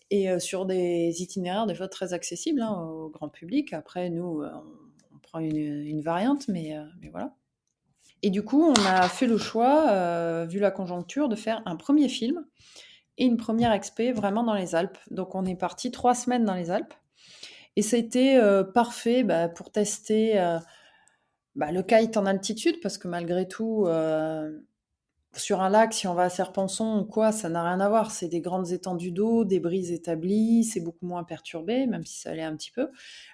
Et sur des itinéraires, des fois, très accessibles hein, au grand public. Après, nous, on prend une variante, mais voilà. Et du coup, on a fait le choix, vu la conjoncture, de faire un premier film et une première expé vraiment dans les Alpes. Donc, on est parti 3 semaines dans les Alpes. Et ça a été parfait pour tester le kite en altitude, parce que malgré tout, sur un lac, si on va à Serpenson ou quoi, ça n'a rien à voir. C'est des grandes étendues d'eau, des brises établies, c'est beaucoup moins perturbé, même si ça l'est un petit peu.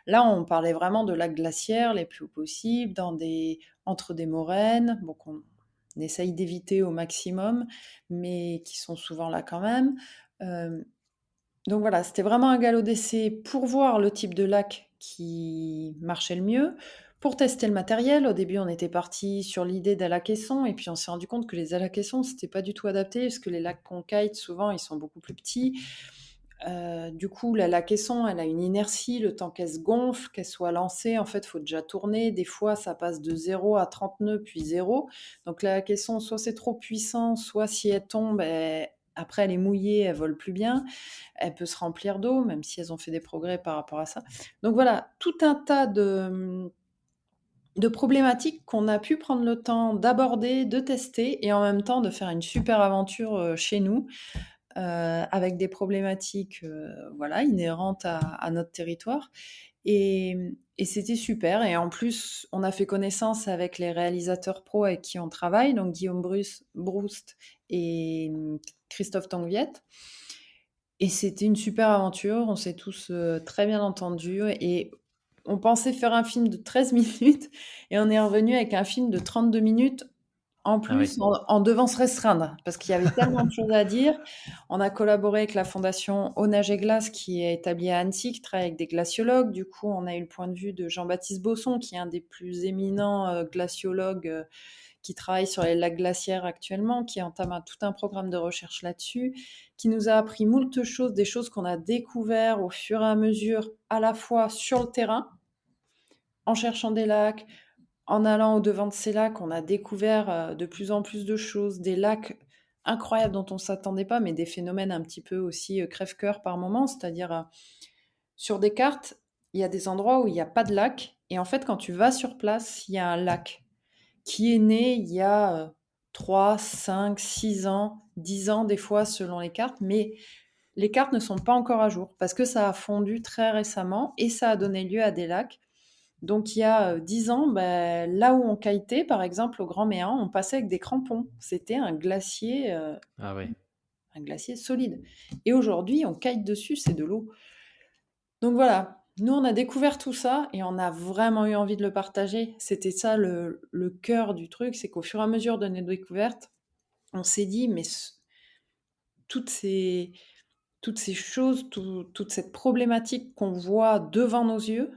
Là, on parlait vraiment de lacs glaciaires les plus hauts possibles, entre des moraines, bon, qu'on essaye d'éviter au maximum, mais qui sont souvent là quand même. Euh, donc voilà, c'était vraiment un galop d'essai pour voir le type de lac qui marchait le mieux, pour tester le matériel. Au début, on était parti sur l'idée d'aller à caisson, et puis on s'est rendu compte que les ailes à caisson, c'était pas du tout adapté, parce que les lacs qu'on kite, souvent, ils sont beaucoup plus petits. Du coup, la caisson, elle a une inertie, le temps qu'elle se gonfle, qu'elle soit lancée, en fait, il faut déjà tourner. Des fois, ça passe de 0 à 30 nœuds, puis 0. Donc la caisson, soit c'est trop puissant, soit si elle tombe, après elle est mouillée, elle vole plus bien. Elle peut se remplir d'eau, même si elles ont fait des progrès par rapport à ça. Donc voilà, tout un tas de problématiques qu'on a pu prendre le temps d'aborder, de tester, et en même temps de faire une super aventure chez nous, avec des problématiques voilà, inhérentes à notre territoire. Et c'était super. Et en plus, on a fait connaissance avec les réalisateurs pros avec qui on travaille, donc Guillaume Broust et Christophe Tangviette. Et c'était une super aventure, on s'est tous très bien entendus, et on pensait faire un film de 13 minutes, et on est revenu avec un film de 32 minutes, en Ah oui. plus en devant se restreindre, parce qu'il y avait tellement de choses à dire. On a collaboré avec la fondation Eau Nage et Glace, qui est établie à Annecy, qui travaille avec des glaciologues. Du coup, on a eu le point de vue de Jean-Baptiste Bosson, qui est un des plus éminents glaciologues qui travaille sur les lacs glaciaires actuellement, qui entame tout un programme de recherche là-dessus, qui nous a appris moult choses, des choses qu'on a découvert au fur et à mesure, à la fois sur le terrain, en cherchant des lacs, en allant au-devant de ces lacs. On a découvert de plus en plus de choses, des lacs incroyables dont on ne s'attendait pas, mais des phénomènes un petit peu aussi crève-cœur par moment, c'est-à-dire sur des cartes, il y a des endroits où il n'y a pas de lac, et en fait, quand tu vas sur place, il y a un lac qui est né il y a 3, 5, 6 ans, 10 ans des fois selon les cartes, mais les cartes ne sont pas encore à jour parce que ça a fondu très récemment et ça a donné lieu à des lacs. Donc il y a 10 ans, là où on kitait, par exemple au Grand Méan, on passait avec des crampons. C'était Ah ouais. un glacier solide. Et aujourd'hui, on kite dessus, c'est de l'eau. Donc voilà, nous on a découvert tout ça et on a vraiment eu envie de le partager. C'était ça le cœur du truc, c'est qu'au fur et à mesure de nos découvertes, on s'est dit, mais toutes ces, toutes ces choses, toute cette problématique qu'on voit devant nos yeux,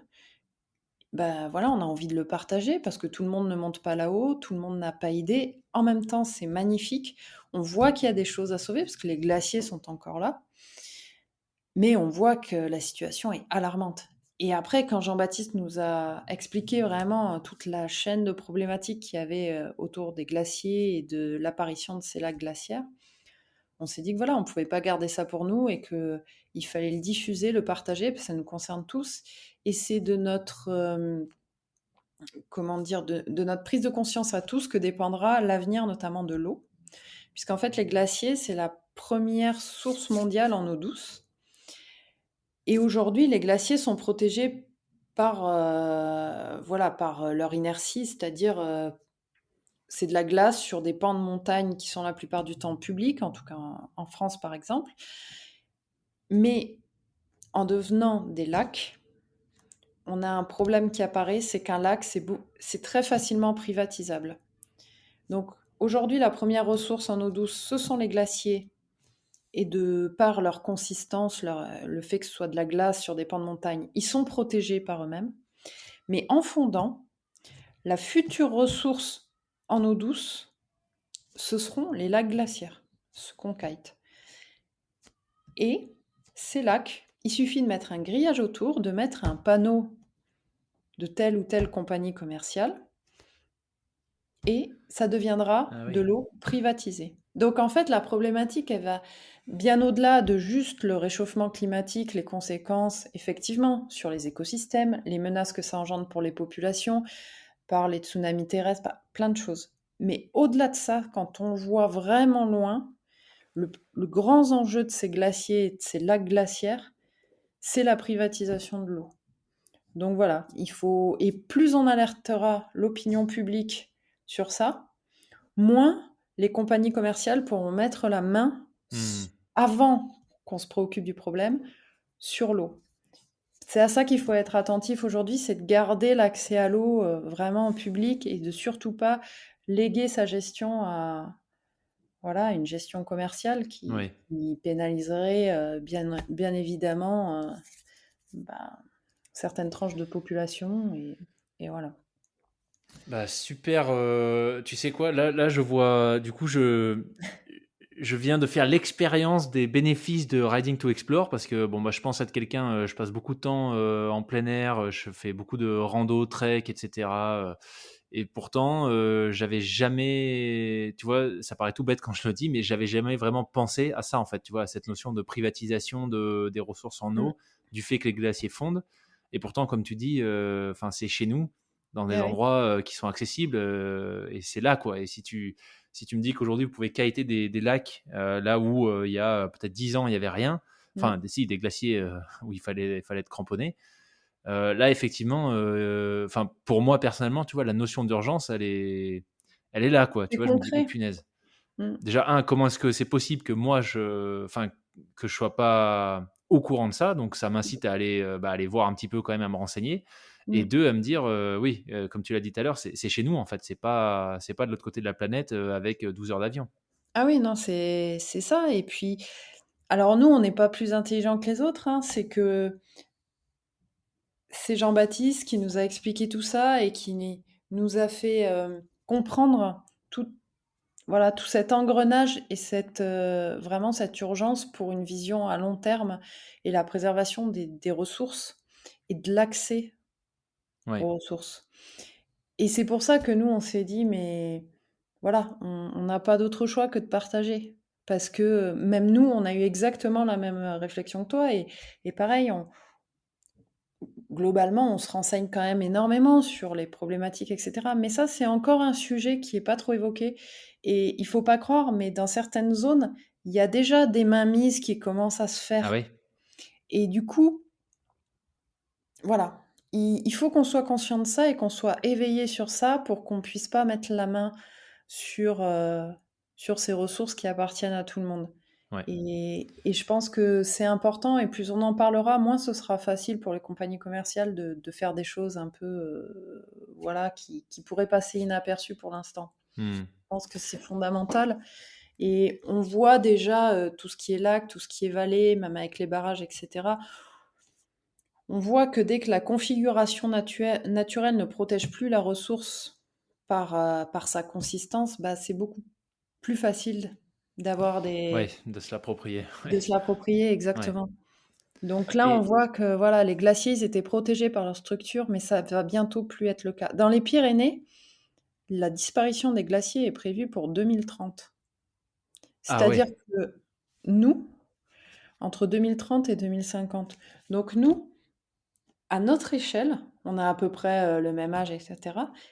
ben voilà, on a envie de le partager parce que tout le monde ne monte pas là-haut, tout le monde n'a pas idée. En même temps, c'est magnifique. On voit qu'il y a des choses à sauver parce que les glaciers sont encore là. Mais on voit que la situation est alarmante. Et après, quand Jean-Baptiste nous a expliqué vraiment toute la chaîne de problématiques qu'il y avait autour des glaciers et de l'apparition de ces lacs glaciaires, on s'est dit que voilà, on ne pouvait pas garder ça pour nous et qu'il fallait le diffuser, le partager, parce que ça nous concerne tous. Et c'est de notre, comment dire, de notre prise de conscience à tous que dépendra l'avenir notamment de l'eau. Puisqu'en fait, les glaciers, c'est la première source mondiale en eau douce. Et aujourd'hui, les glaciers sont protégés par leur inertie, c'est-à-dire c'est de la glace sur des pans de montagne qui sont la plupart du temps publics, en tout cas en France par exemple. Mais en devenant des lacs, on a un problème qui apparaît, c'est qu'un lac, c'est très facilement privatisable. Donc aujourd'hui, la première ressource en eau douce, ce sont les glaciers. Et de par leur consistance, le fait que ce soit de la glace sur des pans de montagne, ils sont protégés par eux-mêmes. Mais en fondant, la future ressource en eau douce, ce seront les lacs glaciaires, ce qu'on kite. Et ces lacs, il suffit de mettre un grillage autour, de mettre un panneau de telle ou telle compagnie commerciale, et ça deviendra Ah de oui. l'eau privatisée. Donc en fait, la problématique, elle va bien au-delà de juste le réchauffement climatique, les conséquences, effectivement, sur les écosystèmes, les menaces que ça engendre pour les populations, par les tsunamis terrestres, plein de choses. Mais au-delà de ça, quand on voit vraiment loin, le grand enjeu de ces glaciers et de ces lacs glaciaires, c'est la privatisation de l'eau. Donc voilà, et plus on alertera l'opinion publique sur ça, moins les compagnies commerciales pourront mettre la main, Hmm. avant qu'on se préoccupe du problème, sur l'eau. C'est à ça qu'il faut être attentif aujourd'hui, c'est de garder l'accès à l'eau vraiment en public et de surtout pas léguer sa gestion à voilà, une gestion commerciale Ouais. qui pénaliserait bien évidemment bah, certaines tranches de population et voilà. Bah super, tu sais quoi? Là, je vois, du coup, je viens de faire l'expérience des bénéfices de Riding to Explore parce que bon, bah, je pense être quelqu'un, je passe beaucoup de temps en plein air, je fais beaucoup de rando, trek, etc. Et pourtant, j'avais jamais, tu vois, ça paraît tout bête quand je le dis, mais j'avais jamais vraiment pensé à ça en fait, tu vois, à cette notion de privatisation des ressources en Mm. eau, du fait que les glaciers fondent. Et pourtant, comme tu dis, enfin, c'est chez nous, dans des Eh oui. endroits qui sont accessibles, et c'est là quoi. Et si tu me dis qu'aujourd'hui vous pouvez kiter des lacs là où il y a peut-être 10 ans il n'y avait rien, enfin Mm. si, des glaciers où il fallait être cramponné, là effectivement, enfin pour moi personnellement, tu vois, la notion d'urgence, elle est là quoi. Tu C'est vois, je me dis, oh concret. punaise. Mm. Déjà, comment est-ce que c'est possible que moi, enfin, que je sois pas au courant de ça? Donc, ça m'incite à aller, aller voir un petit peu quand même, à me renseigner. Et Mm. deux, à me dire, oui, comme tu l'as dit tout à l'heure, c'est chez nous en fait. C'est pas de l'autre côté de la planète avec 12 heures d'avion. Ah oui, non, c'est ça. Et puis, alors nous, on n'est pas plus intelligents que les autres, hein, c'est que c'est Jean-Baptiste qui nous a expliqué tout ça et qui nous a fait comprendre tout, voilà, tout cet engrenage et vraiment cette urgence pour une vision à long terme et la préservation des ressources et de l'accès Ouais. aux ressources. Et c'est pour ça que nous, on s'est dit, mais voilà, on n'a pas d'autre choix que de partager. Parce que même nous, on a eu exactement la même réflexion que toi. Et pareil, globalement, on se renseigne quand même énormément sur les problématiques, etc. Mais ça, c'est encore un sujet qui n'est pas trop évoqué. Et il faut pas croire, mais dans certaines zones, il y a déjà des mainmises qui commencent à se Ah faire. ouais? Et du coup, voilà, il faut qu'on soit conscient de ça et qu'on soit éveillé sur ça pour qu'on puisse pas mettre la main sur, sur ces ressources qui appartiennent à tout le monde. Ouais. Et je pense que c'est important et plus on en parlera, moins ce sera facile pour les compagnies commerciales de faire des choses un peu, voilà, qui pourraient passer inaperçues pour l'instant. Hmm. Je pense que c'est fondamental et on voit déjà, tout ce qui est lac, tout ce qui est vallée, même avec les barrages et cetera. On voit que dès que la configuration naturelle ne protège plus la ressource par sa consistance, bah, c'est beaucoup plus facile d'avoir Ouais, de se l'approprier. de se l'approprier, Ouais. Ouais. exactement. Donc là, on Et voit que voilà, les glaciers, ils étaient protégés par leur structure, mais ça va bientôt plus être le cas. Dans les Pyrénées, la disparition des glaciers est prévue pour 2030. ah C'est-à-dire ouais. que nous, entre 2030 et 2050, donc nous, à notre échelle, on a à peu près le même âge, etc.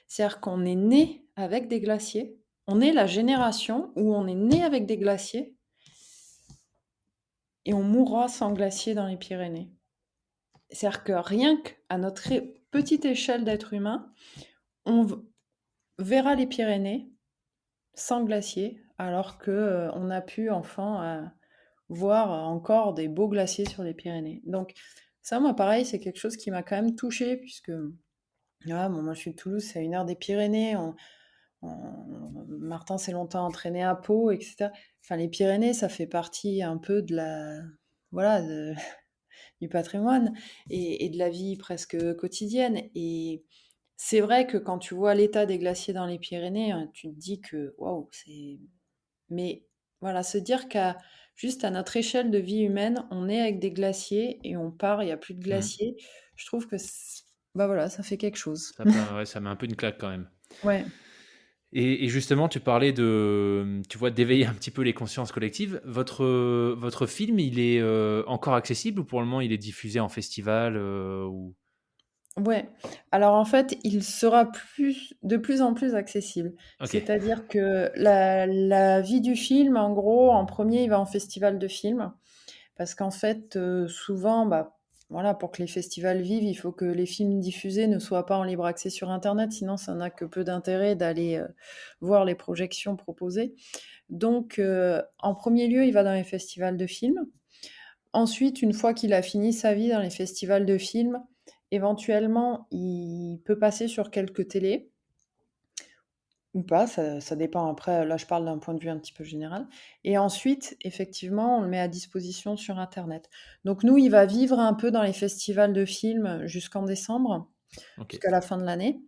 C'est-à-dire qu'on est né avec des glaciers. On est la génération où on est né avec des glaciers et on mourra sans glaciers dans les Pyrénées. C'est-à-dire que rien qu'à notre petite échelle d'être humain, on verra les Pyrénées sans glaciers, alors que on a pu enfin voir encore des beaux glaciers sur les Pyrénées. Donc ça, moi, pareil, c'est quelque chose qui m'a quand même touchée, puisque ah, bon, moi je suis de Toulouse, c'est à 1 heure des Pyrénées. Martin s'est longtemps entraîné à Pau, etc. Enfin, les Pyrénées, ça fait partie un peu de la, voilà, du patrimoine et de la vie presque quotidienne. Et c'est vrai que quand tu vois l'état des glaciers dans les Pyrénées, hein, tu te dis que waouh, c'est. Mais voilà, se dire qu'à juste à notre échelle de vie humaine, on est avec des glaciers et on part, il n'y a plus de Hmm. glaciers. Je trouve que bah voilà, ça fait quelque chose. Ouais, ça met un peu une claque quand même. Ouais. Et justement, tu parlais de, tu vois, d'éveiller un petit peu les consciences collectives. Votre film, il est encore accessible ou pour le moment il est diffusé en festival ou... Ouais. Alors en fait, il sera de plus en plus accessible. Ok, C'est-à-dire que la vie du film, en gros, en premier, il va en festival de film. Parce qu'en fait, souvent, bah, voilà, pour que les festivals vivent, il faut que les films diffusés ne soient pas en libre accès sur internet, sinon ça n'a que peu d'intérêt d'aller, voir les projections proposées. Donc en premier lieu, il va dans les festivals de films. Ensuite, une fois qu'il a fini sa vie dans les festivals de films, éventuellement, il peut passer sur quelques télés ou pas, ça dépend après, là je parle d'un point de vue un petit peu général et ensuite, effectivement, on le met à disposition sur internet. Donc nous, il va vivre un peu dans les festivals de films jusqu'en décembre, Ok, jusqu'à la fin de l'année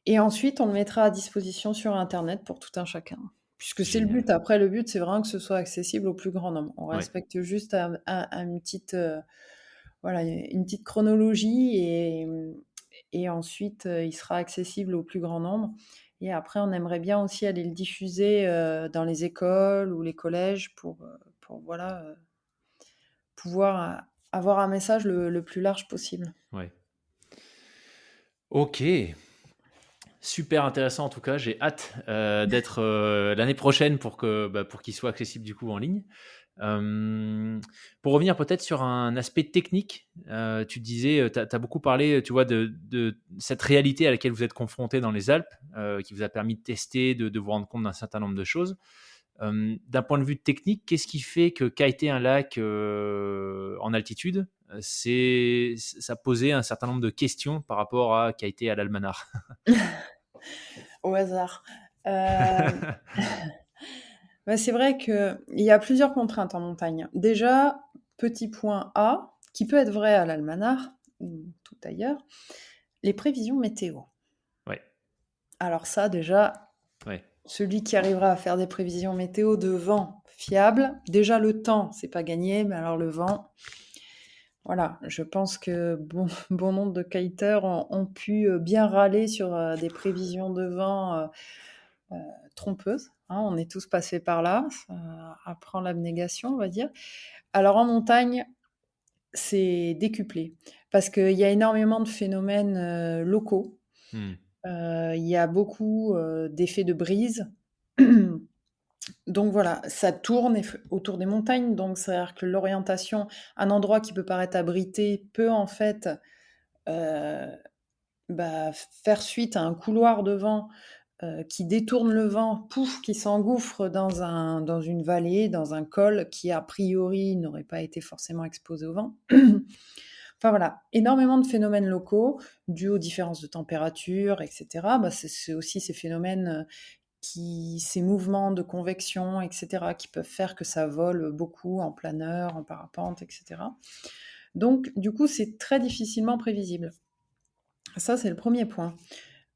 et ensuite on le mettra à disposition sur internet pour tout un chacun. Puisque c'est le génial. but, après le but, c'est vraiment que ce soit accessible au plus grand nombre. On Ouais. respecte juste une petite, voilà, une petite chronologie et ensuite, il sera accessible au plus grand nombre et après on aimerait bien aussi aller le diffuser, dans les écoles ou les collèges pour voilà, pouvoir, avoir un message le plus large possible. Ouais. Ok, super intéressant en tout cas. J'ai hâte d'être l'année prochaine pour qu'il soit accessible du coup en ligne. Pour revenir peut-être sur un aspect technique, tu disais, tu as beaucoup parlé, tu vois, de cette réalité à laquelle vous êtes confronté dans les Alpes, qui vous a permis de tester, de vous rendre compte d'un certain nombre de choses. D'un point de vue technique, qu'est-ce qui fait que quiter un lac en altitude, ça posait un certain nombre de questions par rapport à kiter à l'Almanar? Au hasard. Hem, bah, c'est vrai qu'il y a plusieurs contraintes en montagne. Déjà, petit point A, qui peut être vrai à l'Almanar ou tout ailleurs, les prévisions météo. Ouais, Alors ça déjà, ouais, celui qui arrivera à faire des prévisions météo de vent fiables, déjà le temps, c'est pas gagné, mais alors le vent, voilà, je pense que bon, bon nombre de kiteurs ont pu bien râler sur des prévisions de vent trompeuses. Hein, on est tous passés par là, ça apprend l'abnégation, on va dire. Alors en montagne, c'est décuplé parce qu'il y a énormément de phénomènes locaux. hmm, Il y a beaucoup d'effets de brise. Donc voilà, ça tourne autour des montagnes, donc c'est-à-dire que l'orientation, un endroit qui peut paraître abrité peut en fait euh, faire suite à un couloir de vent qui détourne le vent, pouf, qui s'engouffre dans une vallée, dans un col qui a priori n'aurait pas été forcément exposé au vent. Enfin voilà, énormément de phénomènes locaux dus aux différences de température, etc. C'est aussi ces phénomènes ces mouvements de convection, etc., qui peuvent faire que ça vole beaucoup en planeur, en parapente, etc. Donc, du coup, c'est très difficilement prévisible. Ça, c'est le premier point.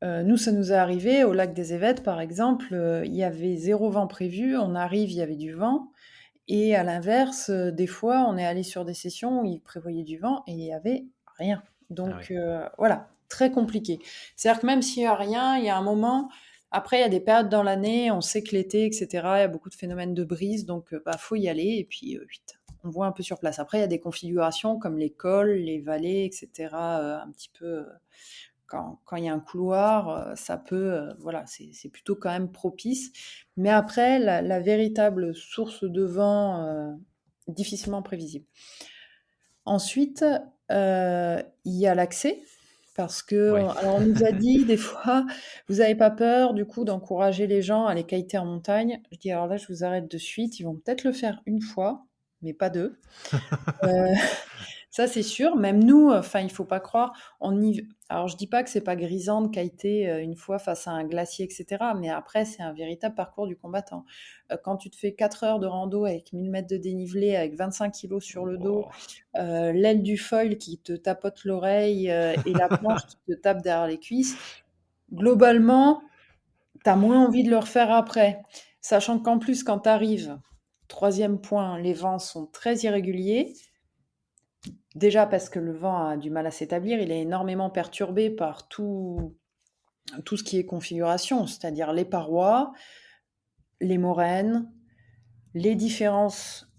Nous, ça nous est arrivé au lac des Évêtes, par exemple, il y avait zéro vent prévu, on arrive, il y avait du vent, et à l'inverse, des fois, on est allé sur des sessions où ils prévoyaient du vent et il n'y avait rien. ah Donc ouais, voilà, très compliqué. C'est-à-dire que même s'il n'y a rien, il y a un moment, après, il y a des périodes dans l'année, on sait que l'été, etc., il y a beaucoup de phénomènes de brise, donc faut y aller, et puis vite, on voit un peu sur place. Après, il y a des configurations comme les cols, les vallées, etc., un petit peu, quand il y a un couloir, ça peut, voilà, c'est plutôt quand même propice. Mais après, la véritable source de vent, difficilement prévisible. Ensuite, il y a l'accès, parce que, ouais. alors on nous a dit des fois, vous n'avez pas peur du coup d'encourager les gens à aller kiter en montagne. Je dis alors là, je vous arrête de suite. Ils vont peut-être le faire une fois, mais pas deux. Euh, Ça, c'est sûr. Même nous, enfin, il faut pas croire, alors je dis pas que c'est pas grisant de kiter, une fois face à un glacier et cetera, mais après c'est un véritable parcours du combattant. Quand tu te fais 4 heures de rando avec 1000 mètres de dénivelé, avec 25 kilos sur le dos, Wow. l'aile du foil qui te tapote l'oreille, et la planche qui te tape derrière les cuisses, globalement, tu as moins envie de le refaire après. Sachant qu'en plus, quand tu arrives, 3e point, les vents sont très irréguliers. Déjà parce que le vent a du mal à s'établir, il est énormément perturbé par tout ce qui est configuration, c'est-à-dire les parois, les moraines, les différences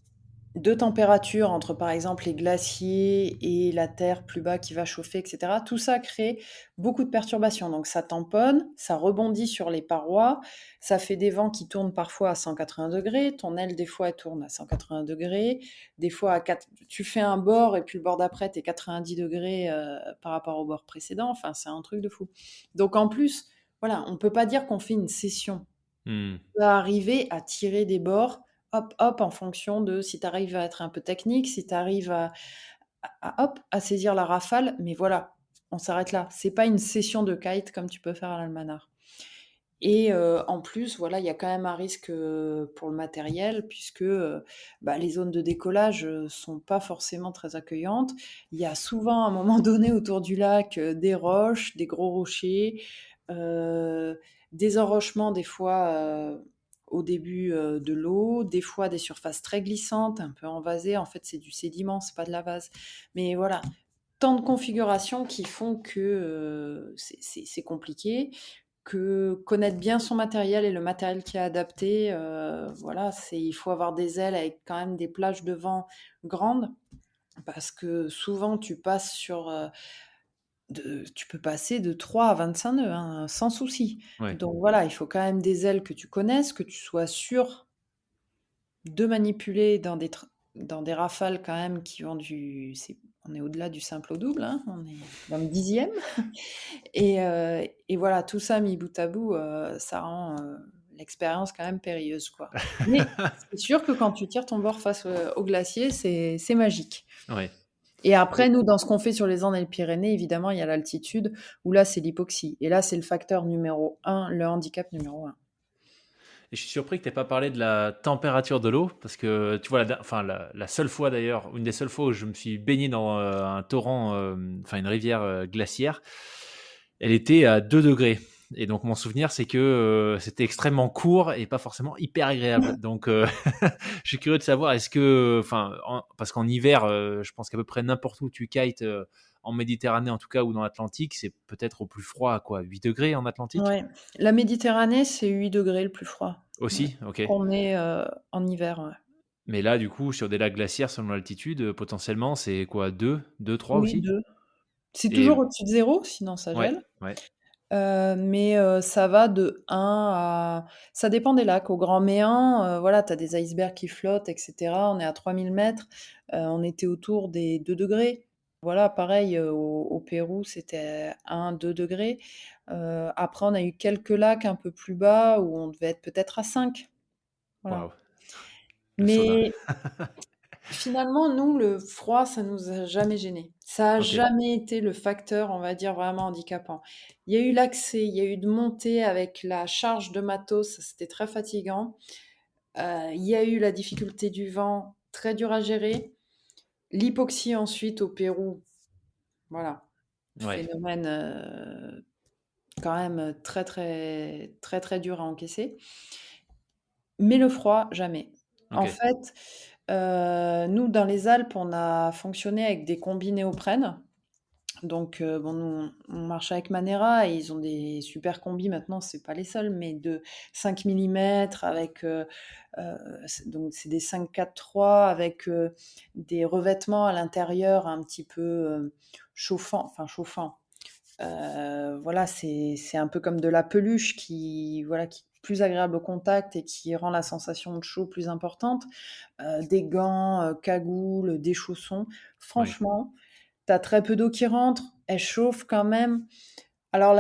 de température entre, par exemple, les glaciers et la terre plus bas qui va chauffer, et cetera. Tout ça crée beaucoup de perturbations. Donc ça tamponne, ça rebondit sur les parois, ça fait des vents qui tournent parfois à 180°. Ton aile, des fois, elle tourne à 180°. Des fois, tu fais un bord et puis le bord d'après, tu es 90° par rapport au bord précédent. Enfin, c'est un truc de fou. Donc en plus, voilà, on ne peut pas dire qu'on fait une session. Hmm. Tu vas arriver à tirer des bords, hop, hop, en fonction de si tu arrives à être un peu technique, si tu arrives hop, à saisir la rafale, mais voilà, on s'arrête là. C'est pas une session de kite comme tu peux faire à l'Almanar. Et en plus, voilà, il y a quand même un risque pour le matériel, puisque les zones de décollage sont pas forcément très accueillantes. Il y a souvent, à un moment donné, autour du lac, des roches, des gros rochers, euh, des enrochements, des fois au début de l'eau, des fois des surfaces très glissantes, un peu envasées. En fait, c'est du sédiment, c'est pas de la vase. Mais voilà, tant de configurations qui font que c'est compliqué, que connaître bien son matériel et le matériel qui est adapté, voilà, il faut avoir des ailes avec quand même des plages de vent grandes, parce que souvent tu peux passer de 3 à 25 nœuds, hein, sans souci. Ouais. Donc voilà, il faut quand même des ailes que tu connaisses, que tu sois sûr de manipuler dans des rafales quand même qui vont on est au-delà du simple au double, hein, on est dans le dixième. Et voilà, tout ça mis bout à bout, ça rend l'expérience quand même périlleuse, quoi. Mais c'est sûr que quand tu tires ton bord face au glacier, c'est magique. Ouais. Et après, nous, dans ce qu'on fait sur les Andes et les Pyrénées, évidemment, il y a l'altitude, où là, c'est l'hypoxie. Et là, c'est le facteur numéro un, le handicap numéro un. Et je suis surpris que tu n'aies pas parlé de la température de l'eau, parce que tu vois, la seule fois d'ailleurs, une des seules fois où je me suis baigné dans un torrent, enfin une rivière glaciaire, elle était à 2 degrés. Et donc mon souvenir, c'est que c'était extrêmement court et pas forcément hyper agréable. Donc je suis curieux de savoir, est-ce que, parce qu'en hiver, je pense qu'à peu près n'importe où tu kites, en Méditerranée en tout cas, ou dans l'Atlantique, c'est peut-être au plus froid à quoi, 8 degrés en Atlantique Ouais. La Méditerranée, c'est 8 degrés le plus froid. Ouais. aussi? Ok. Qu'on est en hiver, ouais. Mais là, du coup, sur des lacs glaciaires, selon l'altitude, potentiellement, c'est quoi, 2, 3 Oui, aussi? 2. C'est toujours Et au-dessus de zéro, sinon ça ouais, gèle. ouais, Mais ça va de 1 à ça dépend des lacs. Au Grand Méan, voilà, tu as des icebergs qui flottent et cetera. On est à 3000 mètres, on était autour des 2 degrés. Voilà, pareil, au Pérou, c'était 1, 2 degrés. Après, on a eu quelques lacs un peu plus bas où on devait être peut-être à 5. Voilà. waouh, le sauna. Mais finalement, nous, le froid, ça nous a jamais gênés. Ça a Ok, jamais été le facteur, on va dire, vraiment handicapant. Il y a eu l'accès, il y a eu de montée avec la charge de matos, c'était très fatigant. Il y a eu la difficulté du vent, très dur à gérer. L'hypoxie ensuite au Pérou, voilà, ouais, phénomène quand même très très très très dur à encaisser. Mais le froid, jamais. ok, En fait, nous, dans les Alpes, on a fonctionné avec des combis néoprène. Donc, bon, nous, on marche avec Manera et ils ont des super combis maintenant, c'est pas les seuls, mais de 5 millimètres avec, donc c'est des 5,4,3 avec des revêtements à l'intérieur un petit peu chauffants, enfin chauffants. Voilà, c'est un peu comme de la peluche voilà, qui est plus agréable au contact et qui rend la sensation de chaud plus importante. Des gants, cagoules, des chaussons. ouais, Franchement, tu as très peu d'eau qui rentre, elle chauffe quand même. Alors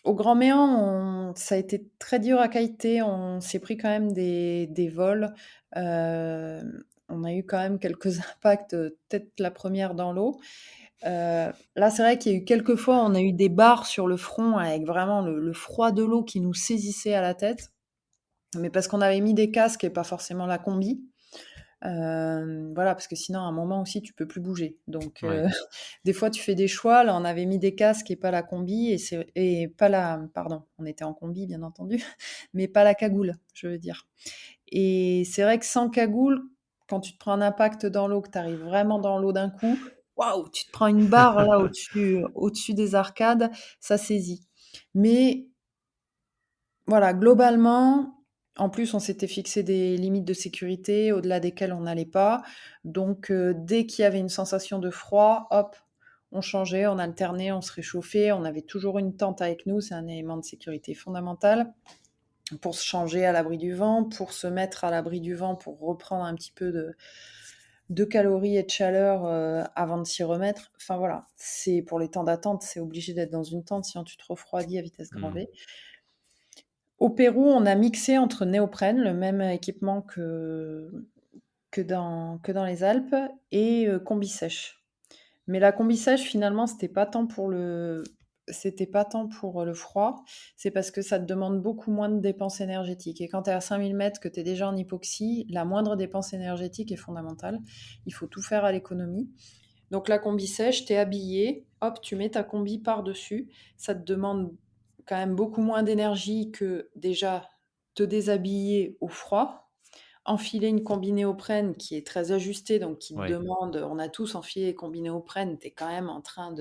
au Grand Méan, ça a été très dur à kiter, on s'est pris quand même des vols. On a eu quand même quelques impacts, tête la première dans l'eau. Là, c'est vrai qu'il y a eu quelques fois, on a eu des barres sur le front avec vraiment le froid de l'eau qui nous saisissait à la tête, mais parce qu'on avait mis des casques et pas forcément la combi. Voilà, parce que sinon, à un moment aussi, tu peux plus bouger. Donc, ouais, des fois, tu fais des choix. Là, on avait mis des casques et pas la combi, et pas la, pardon, on était en combi, bien entendu, mais pas la cagoule, je veux dire. Et c'est vrai que sans cagoule, quand tu te prends un impact dans l'eau, que tu arrives vraiment dans l'eau d'un coup, waouh, tu te prends une barre là au-dessus des arcades, ça saisit. Mais voilà, globalement, En plus, on s'était fixé des limites de sécurité au-delà desquelles on n'allait pas. Donc, dès qu'il y avait une sensation de froid, hop, on changeait, on alternait, on se réchauffait. On avait toujours une tente avec nous, c'est un élément de sécurité fondamental pour se changer à l'abri du vent, pour se mettre à l'abri du vent, pour reprendre un petit peu de calories et de chaleur avant de s'y remettre. Enfin voilà, c'est pour les temps d'attente, c'est obligé d'être dans une tente, sinon tu te refroidis à vitesse grand Hmm. V. Au Pérou, on a mixé entre néoprène, le même équipement que dans les Alpes, et combi sèche. Mais la combi sèche, finalement, c'était pas tant pour le froid, c'est parce que ça te demande beaucoup moins de dépenses énergétiques. Et quand tu es à 5000 mètres, que tu es déjà en hypoxie, la moindre dépense énergétique est fondamentale. Il faut tout faire à l'économie. Donc la combi sèche, tu es habillé, hop, tu mets ta combi par-dessus. Ça te demande quand même beaucoup moins d'énergie que déjà te déshabiller au froid. Enfiler une combi néoprène qui est très ajustée, donc qui te Ouais, demande, on a tous enfilé les combis néoprène, tu es quand même en train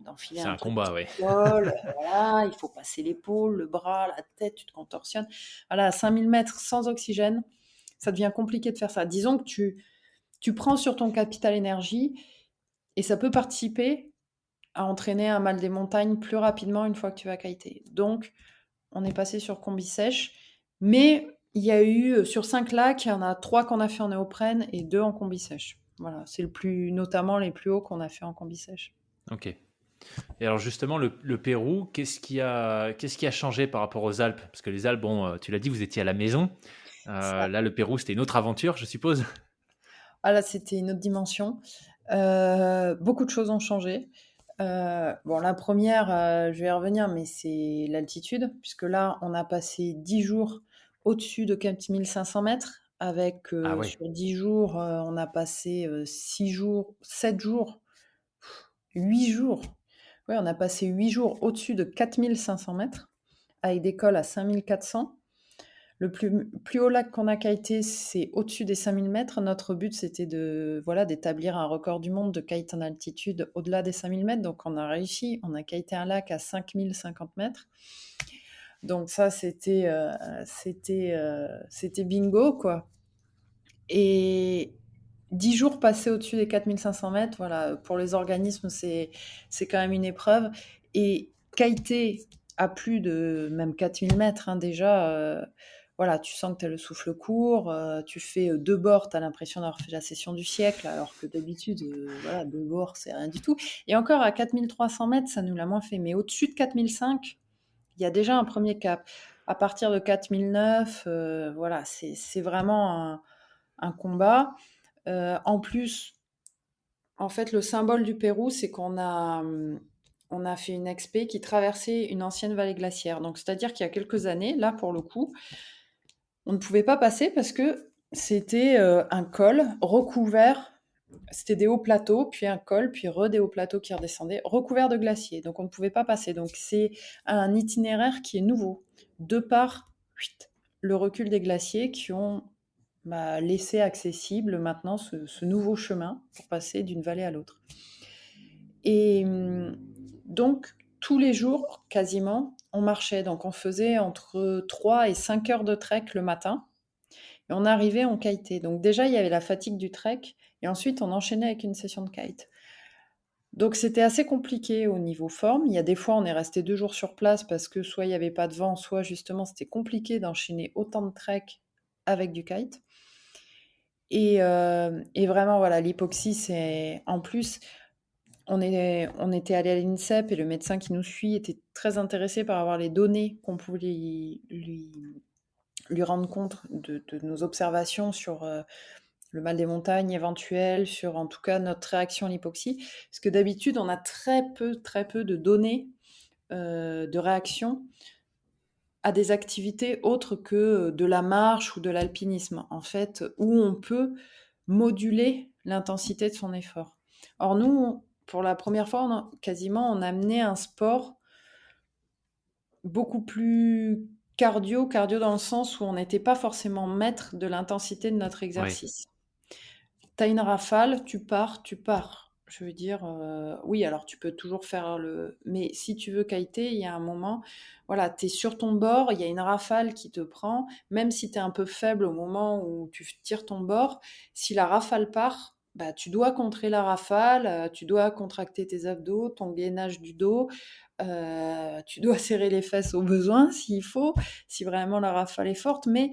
d'enfiler c'est un un truc combat, qui ouais. colle, voilà, il faut passer l'épaule, le bras, la tête, tu te contorsionnes. Voilà, à 5000 mètres sans oxygène, ça devient compliqué de faire ça. Disons que tu prends sur ton capital énergie et ça peut participer à entraîner un mal des montagnes plus rapidement une fois que tu vas kiter. Donc, on est passé sur combi sèche, mais il y a eu, sur 5 lacs, il y en a 3 qu'on a fait en néoprène et 2 en combi sèche. Voilà, c'est notamment les plus hauts qu'on a fait en combi sèche. Ok. Et alors justement, le Pérou, qu'est-ce qui a changé par rapport aux Alpes? Parce que les Alpes, bon, tu l'as dit, vous étiez à la maison. Ça. Là, le Pérou, c'était une autre aventure, je suppose. Ah là, c'était une autre dimension. Beaucoup de choses ont changé. Bon, la première, je vais y revenir, mais c'est l'altitude, puisque là, on a passé 10 jours au-dessus de 4500 mètres, avec Ah ouais. sur 10 jours, on a passé 6 jours, 7 jours, 8 jours. Ouais, on a passé 8 jours au-dessus de 4500 mètres, avec des cols à 5400. Le plus haut lac qu'on a kité, c'est au-dessus des 5000 mètres. Notre but, c'était d'établir un record du monde de kite en altitude au-delà des 5000 mètres. Donc, on a réussi. On a kité un lac à 5050 mètres. Donc, ça, c'était bingo, quoi. Et 10 jours passés au-dessus des 4500 mètres, voilà, pour les organismes, c'est quand même une épreuve. Et kiter à plus de même 4000 mètres, hein, déjà, voilà, tu sens que tu as le souffle court, tu fais 2 bords, tu as l'impression d'avoir fait la session du siècle, alors que d'habitude, voilà, 2 bords, c'est rien du tout. Et encore à 4300 mètres, ça nous l'a moins fait. Mais au-dessus de 4005, il y a déjà un premier cap. À partir de 4009, voilà, c'est vraiment un combat. En plus, en fait, le symbole du Pérou, c'est on a fait une expé qui traversait une ancienne vallée glaciaire. Donc, c'est-à-dire qu'il y a quelques années, là, pour le coup, on ne pouvait pas passer parce que c'était un col recouvert. C'était des hauts plateaux, puis un col, puis des hauts plateaux qui redescendaient, recouverts de glaciers. Donc, on ne pouvait pas passer. Donc, c'est un itinéraire qui est nouveau, de par le recul des glaciers qui ont laissé accessible maintenant ce nouveau chemin pour passer d'une vallée à l'autre. Et donc, tous les jours, quasiment, on marchait. Donc, on faisait entre 3 et 5 heures de trek le matin. Et on arrivait, on kitait. Donc, déjà, il y avait la fatigue du trek. Et ensuite, on enchaînait avec une session de kite. Donc, c'était assez compliqué au niveau forme. Il y a des fois, on est resté 2 jours sur place parce que soit il n'y avait pas de vent, soit justement, c'était compliqué d'enchaîner autant de trek avec du kite. Et vraiment, voilà, l'hypoxie, c'est en plus, on était allé à l'INSEP et le médecin qui nous suit était très intéressé par avoir les données qu'on pouvait lui rendre compte de nos observations sur le mal des montagnes éventuel, sur en tout cas notre réaction à l'hypoxie. Parce que d'habitude, on a très peu de données de réaction à des activités autres que de la marche ou de l'alpinisme, en fait, où on peut moduler l'intensité de son effort. Or, nous, pour la première fois, on a amené un sport beaucoup plus cardio dans le sens où on n'était pas forcément maître de l'intensité de notre Ouais. exercice. T'as une rafale, tu pars, Je veux dire, oui, alors tu peux toujours faire le mais si tu veux kiter, il y a un moment, voilà, tu es sur ton bord, il y a une rafale qui te prend, même si tu es un peu faible au moment où tu tires ton bord, si la rafale part, bah, tu dois contrer la rafale, tu dois contracter tes abdos, ton gainage du dos, tu dois serrer les fesses au besoin s'il faut, si vraiment la rafale est forte, mais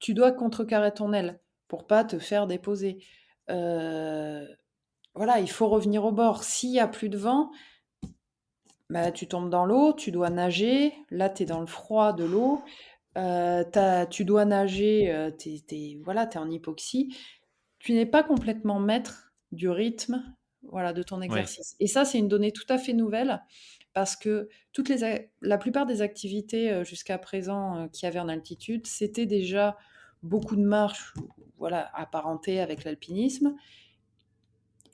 tu dois contrecarrer ton aile pour pas te faire déposer. Heu voilà, il faut revenir au bord. S'il y a plus de vent, bah, tu tombes dans l'eau, tu dois nager. Là, tu es dans le froid de l'eau. Tu dois nager, voilà, tu es en hypoxie. Tu n'es pas complètement maître du rythme, voilà, de ton Ouais. exercice. Et ça, c'est une donnée tout à fait nouvelle parce que la plupart des activités jusqu'à présent qu'il y avait en altitude, c'était déjà beaucoup de marche, voilà, apparentées avec l'alpinisme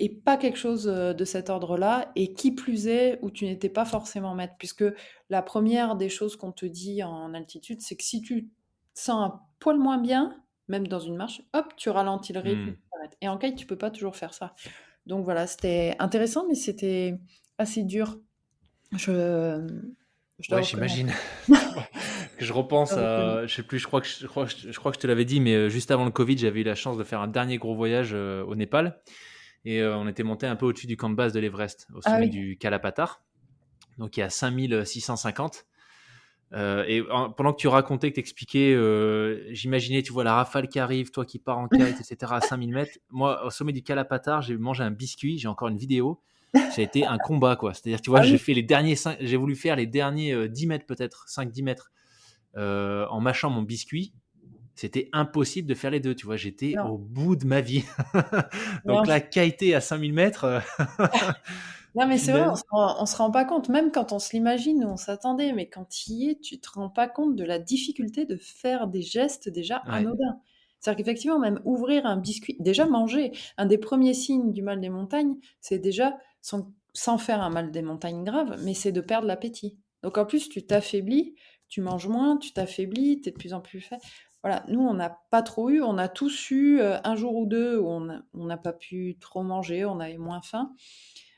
et pas quelque chose de cet ordre-là, et qui plus est, où tu n'étais pas forcément maître. Puisque la première des choses qu'on te dit en altitude, c'est que si tu te sens un poil moins bien, même dans une marche, hop, tu ralentis le rythme, Hmm. tu t'arrêtes. Et en kite, tu peux pas toujours faire ça. Donc voilà, c'était intéressant, mais c'était assez dur. Je, je dois Ouais, reconnaître. j'imagine. Que je Je repense dois reconnaître. à, je sais plus, je crois que je te l'avais dit, mais juste avant le Covid, j'avais eu la chance de faire un dernier gros voyage au Népal. Et on était monté un peu au-dessus du camp de base de l'Everest, au Ah sommet oui, du Kalapatar, donc il y a 5650. Pendant que tu racontais, que t'expliquais, j'imaginais, tu vois la rafale qui arrive, toi qui pars en kite, etc. à 5000 mètres. Moi, au sommet du Kalapatar, j'ai mangé un biscuit, j'ai encore une vidéo. Ça a été un combat, quoi. C'est-à-dire, tu vois, ah oui, j'ai voulu faire les derniers 10 mètres peut-être, 5-10 mètres, en mâchant mon biscuit. C'était impossible de faire les deux, tu vois. J'étais non. au bout de ma vie. Non, Donc là, kiter à 5000 mètres, non, mais c'est vrai, punaise. on se rend pas compte, même quand on se l'imagine, on s'attendait, mais quand tu y es, tu te rends pas compte de la difficulté de faire des gestes déjà Ouais. anodins. C'est-à-dire qu'effectivement, même ouvrir un biscuit, déjà manger, un des premiers signes du mal des montagnes, c'est déjà, sans faire un mal des montagnes grave, mais c'est de perdre l'appétit. Donc en plus, tu t'affaiblis, tu manges moins, tu t'affaiblis, tu es de plus en plus fait. Voilà, nous, on n'a pas trop eu, on a tous eu un jour ou deux où on n'a pas pu trop manger, on avait moins faim.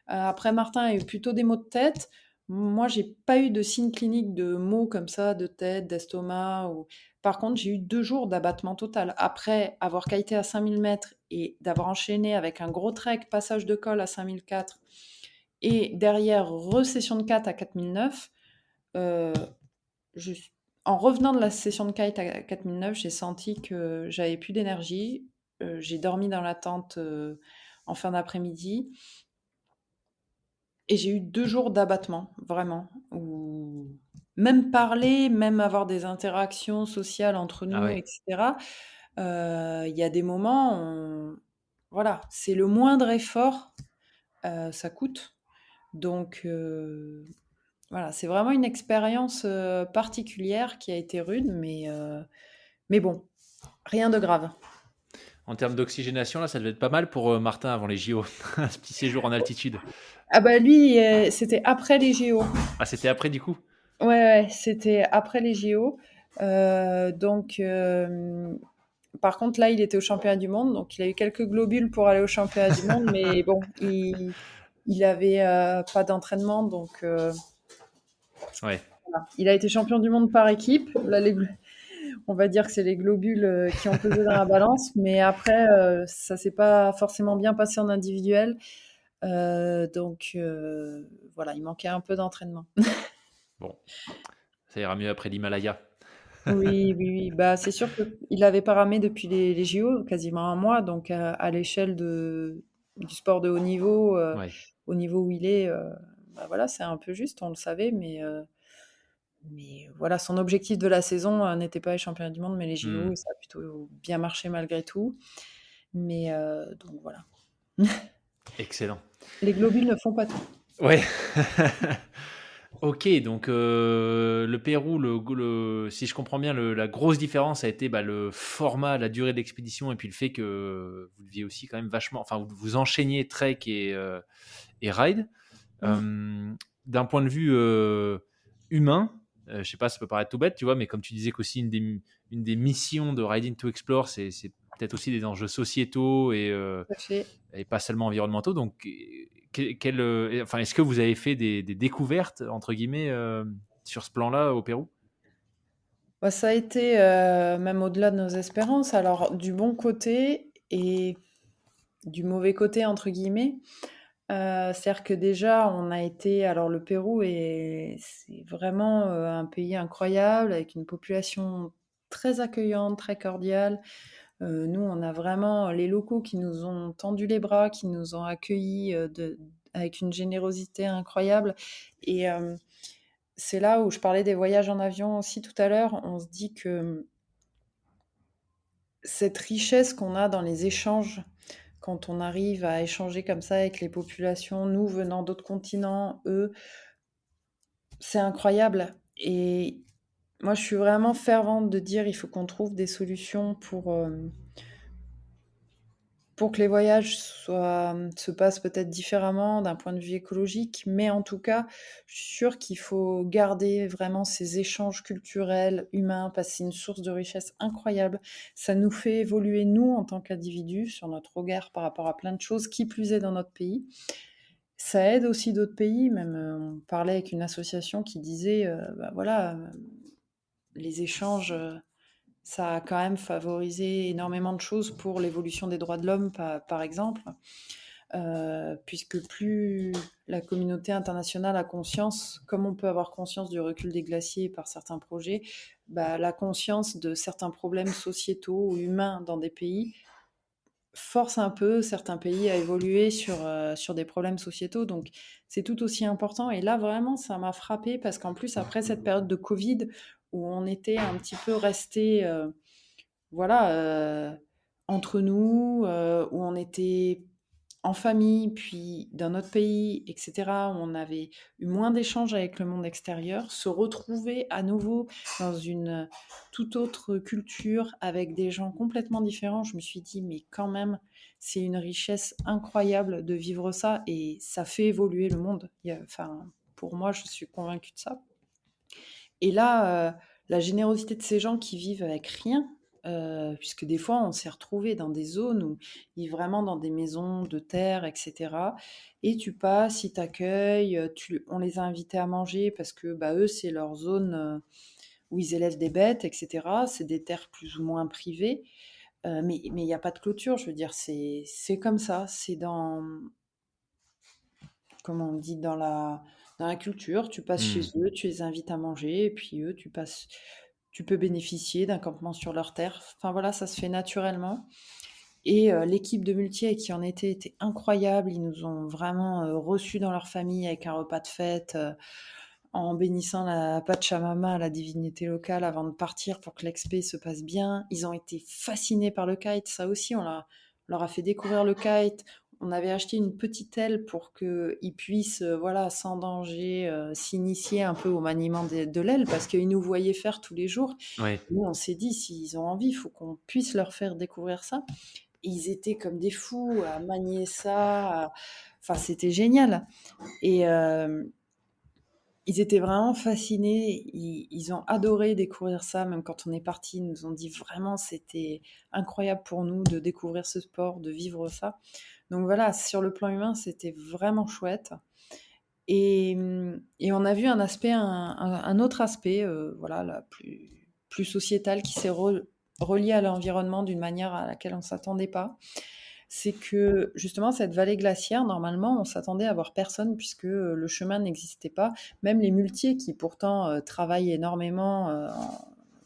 Après, Martin a eu plutôt des maux de tête. Moi, j'ai pas eu de signes cliniques de maux comme ça, de tête, d'estomac. Par contre, j'ai eu 2 jours d'abattement total. Après avoir kité à 5000 mètres et d'avoir enchaîné avec un gros trek, passage de col à 5004 et derrière recession de 4 à 4009, euh, je- en revenant de la session de kite à 4009, j'ai senti que j'avais plus d'énergie. J'ai dormi dans la tente en fin d'après-midi. Et j'ai eu 2 jours d'abattement, vraiment, où même parler, même avoir des interactions sociales entre Ah nous, ouais. et cetera, il y a des moments, voilà, c'est le moindre effort, ça coûte. Donc voilà, c'est vraiment une expérience, particulière qui a été rude, mais bon, rien de grave. En termes d'oxygénation, là, ça devait être pas mal pour Martin avant les JO. Un petit séjour en altitude. Ah bah lui, c'était après les JO. Ah, c'était après du coup. Ouais, ouais, c'était après les JO. Donc, par contre, là, il était au championnat du monde, donc il a eu quelques globules pour aller au championnat du monde, mais bon, il avait pas d'entraînement, donc Ouais. voilà. Il a été champion du monde par équipe. Là, on va dire que c'est les globules qui ont pesé dans la balance, mais après, ça s'est pas forcément bien passé en individuel. Donc voilà, il manquait un peu d'entraînement. Bon, ça ira mieux après l'Himalaya. Oui, oui, oui. Bah, c'est sûr qu'il n'avait pas ramé depuis les JO, quasiment un mois. Donc, à l'échelle du sport de haut niveau, Ouais. au niveau où il est, bah, voilà, c'est un peu juste, on le savait. Mais voilà, son objectif de la saison n'était pas les championnats du monde, mais les JO. Hmm. Et ça a plutôt bien marché malgré tout. Mais donc voilà. Excellent. Les globules ne font pas tout. Ouais. Ok, donc le Pérou, si je comprends bien, la grosse différence a été bah, le format, la durée d'expédition et puis le fait que vous deviez aussi quand même vachement, enfin vous enchaîniez trek et ride. Mm. D'un point de vue humain, je sais pas, ça peut paraître tout bête, tu vois, mais comme tu disais qu'aussi une des missions de Riding to Explore, c'est peut-être aussi des enjeux sociétaux Tout à fait. et pas seulement environnementaux. Donc, enfin, est-ce que vous avez fait des découvertes, entre guillemets, sur ce plan-là au Pérou? Bah, ça a été, même au-delà de nos espérances. Alors du bon côté et du «mauvais côté» entre guillemets, c'est-à-dire que déjà on a été alors le Pérou c'est vraiment, un pays incroyable avec une population très accueillante, très cordiale. Nous, on a vraiment les locaux qui nous ont tendu les bras, qui nous ont accueillis, avec une générosité incroyable et c'est là où je parlais des voyages en avion aussi tout à l'heure. On se dit que cette richesse qu'on a dans les échanges, quand on arrive à échanger comme ça avec les populations, nous venant d'autres continents, eux, c'est incroyable et moi, je suis vraiment fervente de dire: «Il faut qu'on trouve des solutions pour que les voyages se passent peut-être différemment d'un point de vue écologique, mais en tout cas, je suis sûre qu'il faut garder vraiment ces échanges culturels, humains, parce que c'est une source de richesse incroyable. Ça nous fait évoluer, nous, en tant qu'individus, sur notre regard par rapport à plein de choses, qui plus est dans notre pays. Ça aide aussi d'autres pays, même on parlait avec une association qui disait, bah voilà, les échanges, ça a quand même favorisé énormément de choses pour l'évolution des droits de l'homme, par exemple, puisque plus la communauté internationale a conscience, comme on peut avoir conscience du recul des glaciers par certains projets, bah, la conscience de certains problèmes sociétaux ou humains dans des pays force un peu certains pays à évoluer sur des problèmes sociétaux. Donc, c'est tout aussi important. Et là, vraiment, ça m'a frappée parce qu'en plus, après cette période de Covid, où on était un petit peu resté voilà, entre nous, où on était en famille, puis dans notre pays, et cetera, où on avait eu moins d'échanges avec le monde extérieur, se retrouver à nouveau dans une toute autre culture, avec des gens complètement différents, je me suis dit: «Mais quand même, c'est une richesse incroyable de vivre ça et ça fait évoluer le monde». Enfin, pour moi, je suis convaincue de ça. Et là, la générosité de ces gens qui vivent avec rien, puisque des fois, on s'est retrouvés dans des zones où ils vivent vraiment dans des maisons de terre et cetera et tu passes, ils t'accueillent, on les a invités à manger parce que, bah, eux, c'est leur zone, où ils élèvent des bêtes et cetera. C'est des terres plus ou moins privées, mais il y a pas de clôture. Je veux dire, c'est comme ça, c'est dans comment on dit? Dans la culture, tu passes chez Mmh. eux, tu les invites à manger et puis eux, tu peux bénéficier d'un campement sur leur terre. Enfin voilà, ça se fait naturellement et l'équipe de multi qui en était incroyable. Ils nous ont vraiment, reçus dans leur famille avec un repas de fête, en bénissant la Pachamama, la divinité locale, avant de partir pour que l'expé se passe bien. Ils ont été fascinés par le kite, ça aussi, on leur a fait découvrir le kite. On avait acheté une petite aile pour qu'ils puissent, voilà, sans danger, s'initier un peu au maniement de l'aile parce qu'ils nous voyaient faire tous les jours. Ouais. Nous, on s'est dit: «S'ils ont envie, il faut qu'on puisse leur faire découvrir ça». Et ils étaient comme des fous à manier ça, enfin, c'était génial et ils étaient vraiment fascinés, ils ont adoré découvrir ça, même quand on est parti, ils nous ont dit vraiment c'était incroyable pour nous de découvrir ce sport, de vivre ça. Donc voilà, sur le plan humain, c'était vraiment chouette et on a vu un autre aspect, voilà, là, plus sociétal qui s'est relié à l'environnement d'une manière à laquelle on ne s'attendait pas. C'est que justement cette vallée glaciaire, normalement, on s'attendait à voir personne puisque, le chemin n'existait pas. Même les muletiers qui pourtant, travaillent énormément,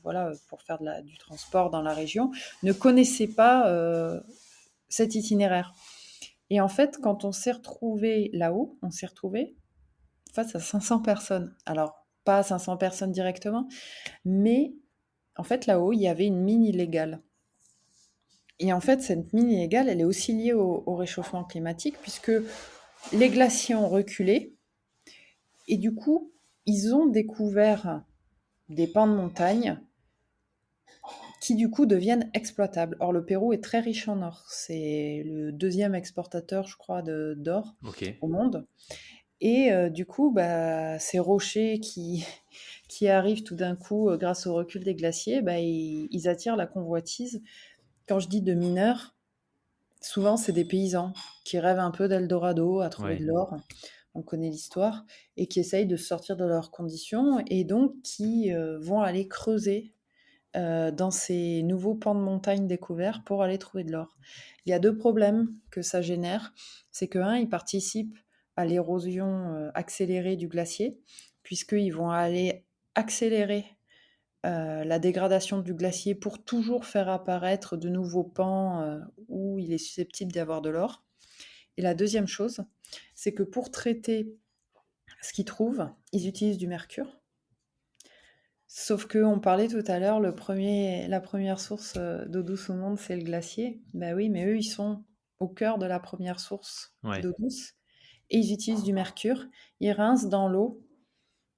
voilà, pour faire du transport dans la région, ne connaissaient pas, cet itinéraire et en fait, quand on s'est retrouvés là-haut, on s'est retrouvés face à 500 personnes. Alors, pas 500 personnes directement, mais en fait, là-haut, il y avait une mine illégale. Et en fait, cette mine illégale, elle est aussi liée au réchauffement climatique puisque les glaciers ont reculé et du coup, ils ont découvert des pans de montagne qui du coup deviennent exploitables. Or, le Pérou est très riche en or. C'est le deuxième exportateur, je crois, d'or OK. au monde. Et du coup, bah, ces rochers qui arrivent tout d'un coup grâce au recul des glaciers, bah, ils attirent la convoitise. Quand je dis de mineurs, souvent c'est des paysans qui rêvent un peu d'Eldorado, à trouver de Ouais, l'or, on connaît l'histoire, et qui essayent de sortir de leurs conditions et donc qui vont aller creuser dans ces nouveaux pans de montagne découverts pour aller trouver de l'or. Il y a deux problèmes que ça génère. C'est que, un, ils participent à l'érosion accélérée du glacier, puisqu'ils vont aller accélérer la dégradation du glacier pour toujours faire apparaître de nouveaux pans où il est susceptible d'y avoir de l'or. Et la deuxième chose, c'est que pour traiter ce qu'ils trouvent, ils utilisent du mercure. Sauf qu'on parlait tout à l'heure, la première source d'eau douce au monde, c'est le glacier. Bah oui, mais eux, ils sont au cœur de la première source ouais. d'eau douce. Et ils utilisent du mercure. Ils rincent dans l'eau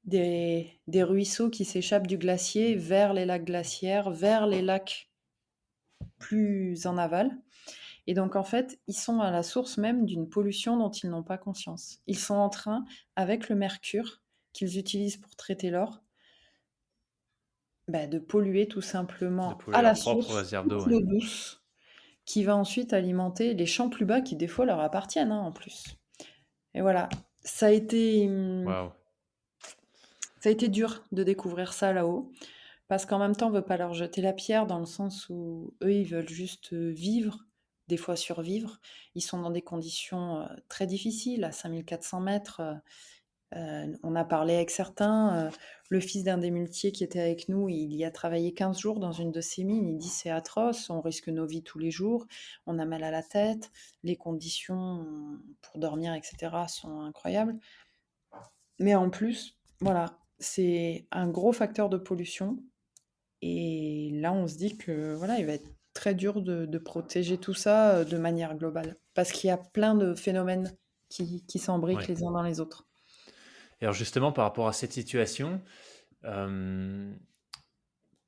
des ruisseaux qui s'échappent du glacier vers les lacs glaciaires, vers les lacs plus en aval. Et donc, en fait, ils sont à la source même d'une pollution dont ils n'ont pas conscience. Ils sont en train, avec le mercure qu'ils utilisent pour traiter l'or, de polluer tout De simplement polluer à la leur propre source réserve d'eau, toute ouais. l'eau douce qui va ensuite alimenter les champs plus bas qui des fois leur appartiennent en plus. Et voilà, ça a été, Waouh. ça a été dur de découvrir ça là-haut parce qu'en même temps on veut pas leur jeter la pierre dans le sens où eux ils veulent juste vivre, des fois survivre. Ils sont dans des conditions très difficiles à 5 400 mètres. On a parlé avec certains. Le fils d'un des muletiers qui était avec nous, il y a travaillé 15 jours dans une de ces mines. Il dit c'est atroce, on risque nos vies tous les jours, on a mal à la tête, les conditions pour dormir, etc. sont incroyables. Mais en plus, voilà, c'est un gros facteur de pollution. Et là, on se dit que voilà, il va être très dur de protéger tout ça de manière globale. Parce qu'il y a plein de phénomènes qui s'embriquent Ouais. les uns dans les autres. Et alors justement, par rapport à cette situation,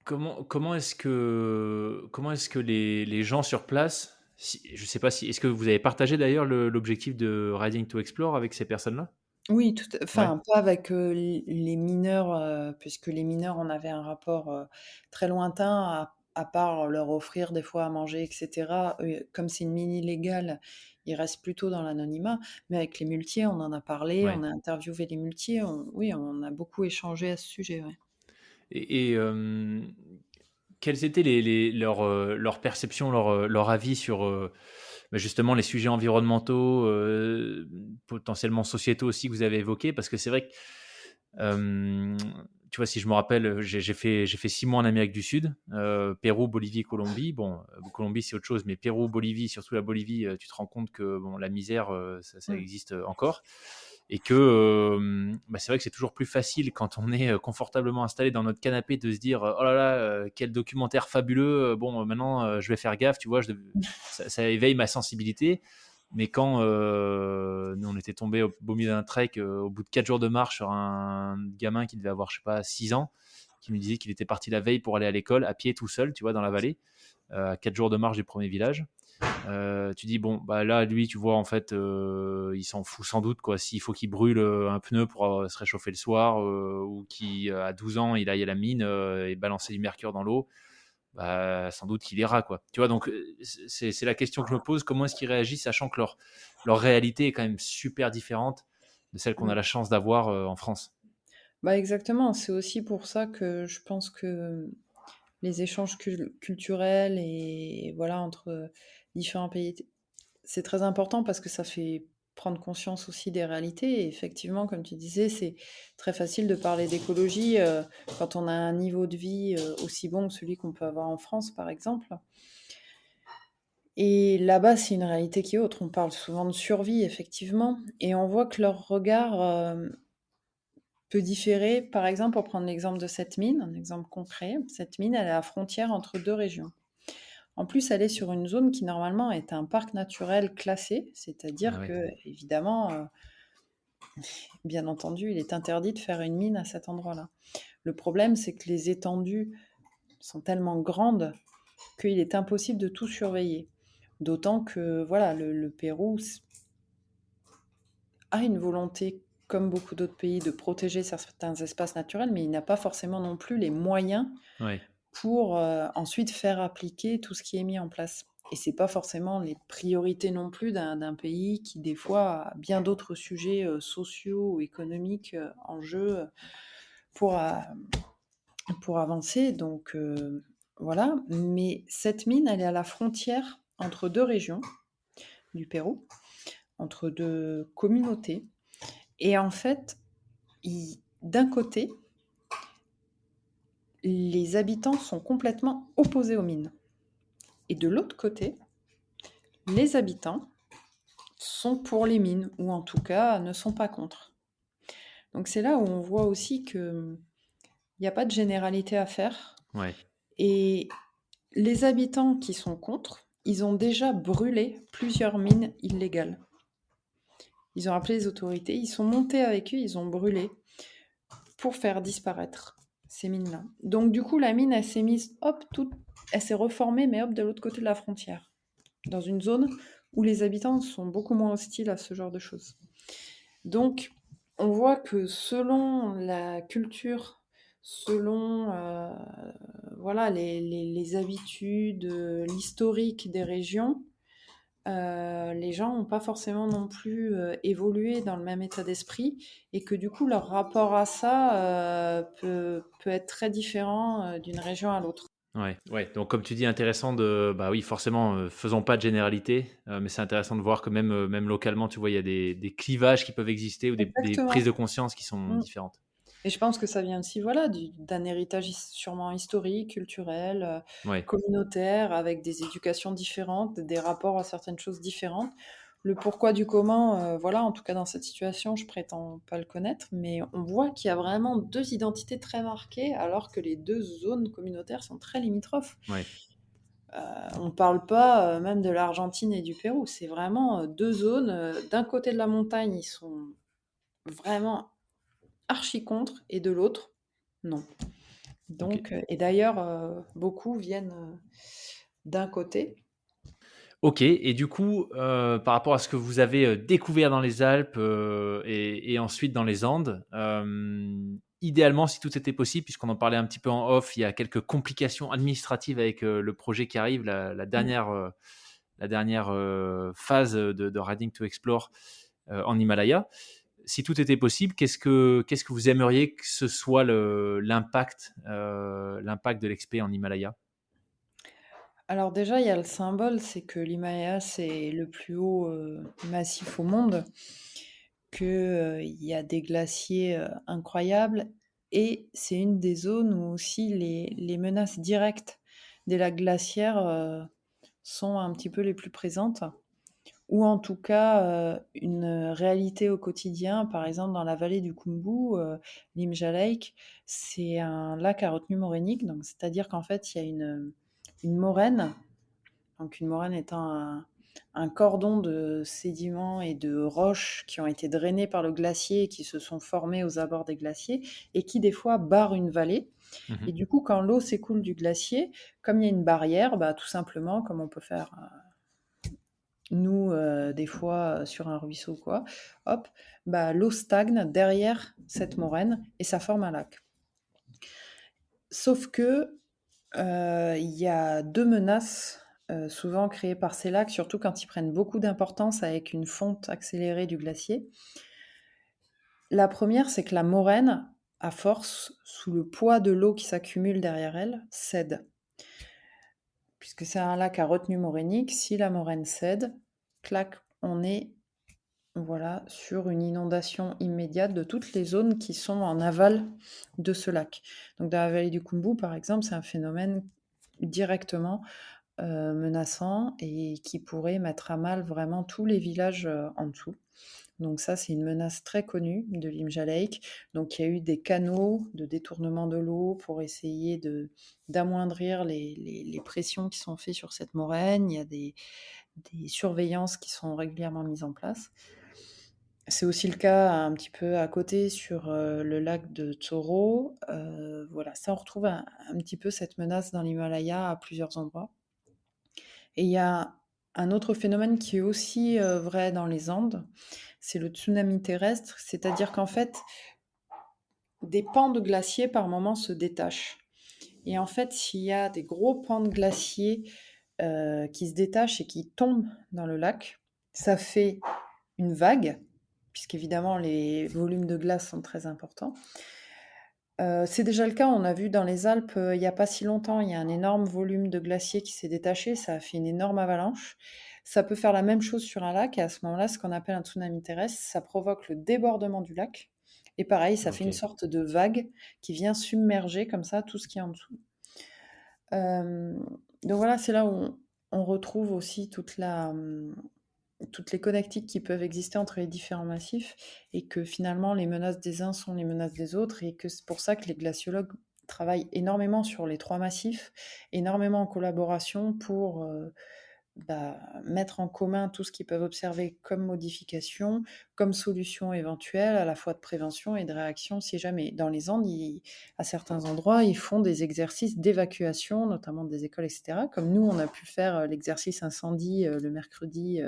comment est-ce que les gens sur place, je sais pas si, est-ce que vous avez partagé d'ailleurs l'objectif de Riding to Explore avec ces personnes-là? Oui, Ouais, enfin, pas avec, les mineurs, puisque les mineurs, on avait un rapport, très lointain à part leur offrir des fois à manger et cetera. Eux, comme c'est une mine illégale, ils restent plutôt dans l'anonymat. Mais avec les muletiers, on en a parlé, ouais. on a interviewé les muletiers, oui, on a beaucoup échangé à ce sujet, ouais. Et quelles étaient leurs perceptions, leur avis sur justement les sujets environnementaux, potentiellement sociétaux aussi que vous avez évoqués? Parce que c'est vrai que euh, tu vois, si je me rappelle, j'ai fait 6 mois en Amérique du Sud, Pérou, Bolivie, Colombie. Bon, Colombie c'est autre chose, mais Pérou, Bolivie, surtout la Bolivie, tu te rends compte que bon, la misère, ça Mmh. existe encore. Et que c'est vrai que c'est toujours plus facile quand on est confortablement installé dans notre canapé de se dire oh là là, quel documentaire fabuleux, bon maintenant je vais faire gaffe, tu vois, ça éveille ma sensibilité. Mais quand nous on était tombé au beau milieu d'un trek au bout de 4 jours de marche sur un gamin qui devait avoir je sais pas 6 ans, qui nous disait qu'il était parti la veille pour aller à l'école à pied tout seul, tu vois, dans la vallée, à 4 jours de marche du premier village. Tu dis bon bah là lui tu vois en fait il s'en fout sans doute quoi, s'il faut qu'il brûle un pneu pour se réchauffer le soir, ou qui à 12 ans il aille à la mine et balancer du mercure dans l'eau, bah sans doute qu'il ira quoi, tu vois. Donc c'est la question que je me pose, comment est-ce qu'ils réagissent sachant que leur réalité est quand même super différente de celle qu'on a Mmh. la chance d'avoir en France. Bah, exactement, c'est aussi pour ça que je pense que les échanges culturels et voilà, entre différents pays, c'est très important parce que ça fait prendre conscience aussi des réalités et effectivement, comme tu disais, c'est très facile de parler d'écologie, quand on a un niveau de vie, aussi bon que celui qu'on peut avoir en France, par exemple. Et là-bas, c'est une réalité qui est autre. On parle souvent de survie, effectivement, et on voit que leur regard, peut différer. Par exemple, pour prendre l'exemple de cette mine, un exemple concret, cette mine, elle est à la frontière entre 2 régions. En plus, elle est sur une zone qui normalement est un parc naturel classé, Ah c'est-à-dire ouais. que évidemment, bien entendu, il est interdit de faire une mine à cet endroit-là. Le problème, c'est que les étendues sont tellement grandes qu'il est impossible de tout surveiller. D'autant que voilà, le Pérou a une volonté, comme beaucoup d'autres pays, de protéger certains espaces naturels, mais il n'a pas forcément non plus les moyens Ouais. pour ensuite faire appliquer tout ce qui est mis en place. Et c'est pas forcément les priorités non plus d'un pays qui, des fois, a bien d'autres sujets sociaux ou économiques en jeu pour, pour avancer. Donc voilà. Mais cette mine, elle est à la frontière entre deux régions du Pérou, entre deux communautés. Et en fait, d'un côté, les habitants sont complètement opposés aux mines. Et de l'autre côté, les habitants sont pour les mines, ou en tout cas ne sont pas contre. Donc c'est là où on voit aussi qu'il n'y a pas de généralité à faire. Ouais. Et les habitants qui sont contre, ils ont déjà brûlé plusieurs mines illégales. Ils ont appelé les autorités, ils sont montés avec eux, ils ont brûlé pour faire disparaître ces mines-là. Donc du coup, la mine, elle s'est mise, hop, elle s'est reformée, mais hop, de l'autre côté de la frontière, dans une zone où les habitants sont beaucoup moins hostiles à ce genre de choses. Donc, on voit que selon la culture, selon voilà, les habitudes, l'historique des régions, les gens n'ont pas forcément non plus évolué dans le même état d'esprit et que du coup leur rapport à ça peut être très différent d'une région à l'autre. Ouais, ouais. Donc, comme tu dis, intéressant de, bah oui, forcément, faisons pas de généralité, mais c'est intéressant de voir que même localement, tu vois, il y a des clivages qui peuvent exister ou des prises Exactement. de conscience qui sont Mm. différentes. Et je pense que ça vient aussi voilà, d'un héritage sûrement historique, culturel, Ouais, communautaire, avec des éducations différentes, des rapports à certaines choses différentes. Le pourquoi du comment, voilà, en tout cas dans cette situation, je prétends pas le connaître, mais on voit qu'il y a vraiment deux identités très marquées, alors que les deux zones communautaires sont très limitrophes. ouais, On ne parle pas même de l'Argentine et du Pérou, c'est vraiment deux zones. D'un côté de la montagne, ils sont vraiment archi contre, et de l'autre, non. ok. Donc, et d'ailleurs, beaucoup viennent d'un côté. Ok, et du coup, par rapport à ce que vous avez découvert dans les Alpes et ensuite dans les Andes, idéalement, si tout était possible, puisqu'on en parlait un petit peu en off, il y a quelques complications administratives avec le projet qui arrive, Mm. la dernière phase de Riding to Explore en Himalaya. Si tout était possible, qu'est-ce que vous aimeriez que ce soit l'impact de l'expé en Himalaya? Alors déjà, il y a le symbole, c'est que l'Himalaya, c'est le plus haut massif au monde, qu'il y a des glaciers incroyables, et c'est une des zones où aussi les menaces directes des lacs glaciaires sont un petit peu les plus présentes. Ou en tout cas une réalité au quotidien. Par exemple, dans la vallée du Khumbu, l'Imja Lake, c'est un lac à retenue morainique, donc c'est-à-dire qu'en fait, il y a une moraine, donc une moraine étant un cordon de sédiments et de roches qui ont été drainés par le glacier et qui se sont formés aux abords des glaciers et qui des fois barrent une vallée. Et Mhm. du coup, quand l'eau s'écoule du glacier, comme il y a une barrière, bah, tout simplement, comme on peut faire nous, des fois, sur un ruisseau quoi, hop, bah, l'eau stagne derrière cette moraine et ça forme un lac. Sauf que, il y a 2 menaces, souvent créées par ces lacs, surtout quand ils prennent beaucoup d'importance avec une fonte accélérée du glacier. La première, c'est que la moraine, à force, sous le poids de l'eau qui s'accumule derrière elle, cède. Puisque c'est un lac à retenue morainique, si la moraine cède, clac, on est voilà, sur une inondation immédiate de toutes les zones qui sont en aval de ce lac. Donc dans la vallée du Khumbu, par exemple, c'est un phénomène directement menaçant et qui pourrait mettre à mal vraiment tous les villages en dessous. Donc ça, c'est une menace très connue de l'Imja Lake. Donc il y a eu des canaux de détournement de l'eau pour essayer d'amoindrir les pressions qui sont faites sur cette moraine. Il y a des surveillances qui sont régulièrement mises en place. C'est aussi le cas un petit peu à côté sur le lac de Tsoro. Voilà, ça on retrouve un petit peu cette menace dans l'Himalaya à plusieurs endroits. Et il y a un autre phénomène qui est aussi vrai dans les Andes, c'est le tsunami terrestre, c'est-à-dire qu'en fait, des pans de glaciers par moment se détachent. Et en fait, s'il y a des gros pans de glacier qui se détachent et qui tombent dans le lac, ça fait une vague, puisqu'évidemment les volumes de glace sont très importants. C'est déjà le cas, on a vu dans les Alpes, il n'y a pas si longtemps, il y a un énorme volume de glacier qui s'est détaché, ça a fait une énorme avalanche. Ça peut faire la même chose sur un lac et à ce moment-là, ce qu'on appelle un tsunami terrestre, ça provoque le débordement du lac et pareil, ça fait une Ok. sorte de vague qui vient submerger comme ça tout ce qui est en dessous. Donc voilà, c'est là où on retrouve aussi toutes les connectiques qui peuvent exister entre les différents massifs et que finalement les menaces des uns sont les menaces des autres et que c'est pour ça que les glaciologues travaillent énormément sur les 3 massifs, énormément en collaboration pour, mettre en commun tout ce qu'ils peuvent observer comme modification, comme solution éventuelle, à la fois de prévention et de réaction si jamais. Dans les Andes, à certains endroits, ils font des exercices d'évacuation, notamment des écoles, etc. Comme nous, on a pu faire l'exercice incendie le mercredi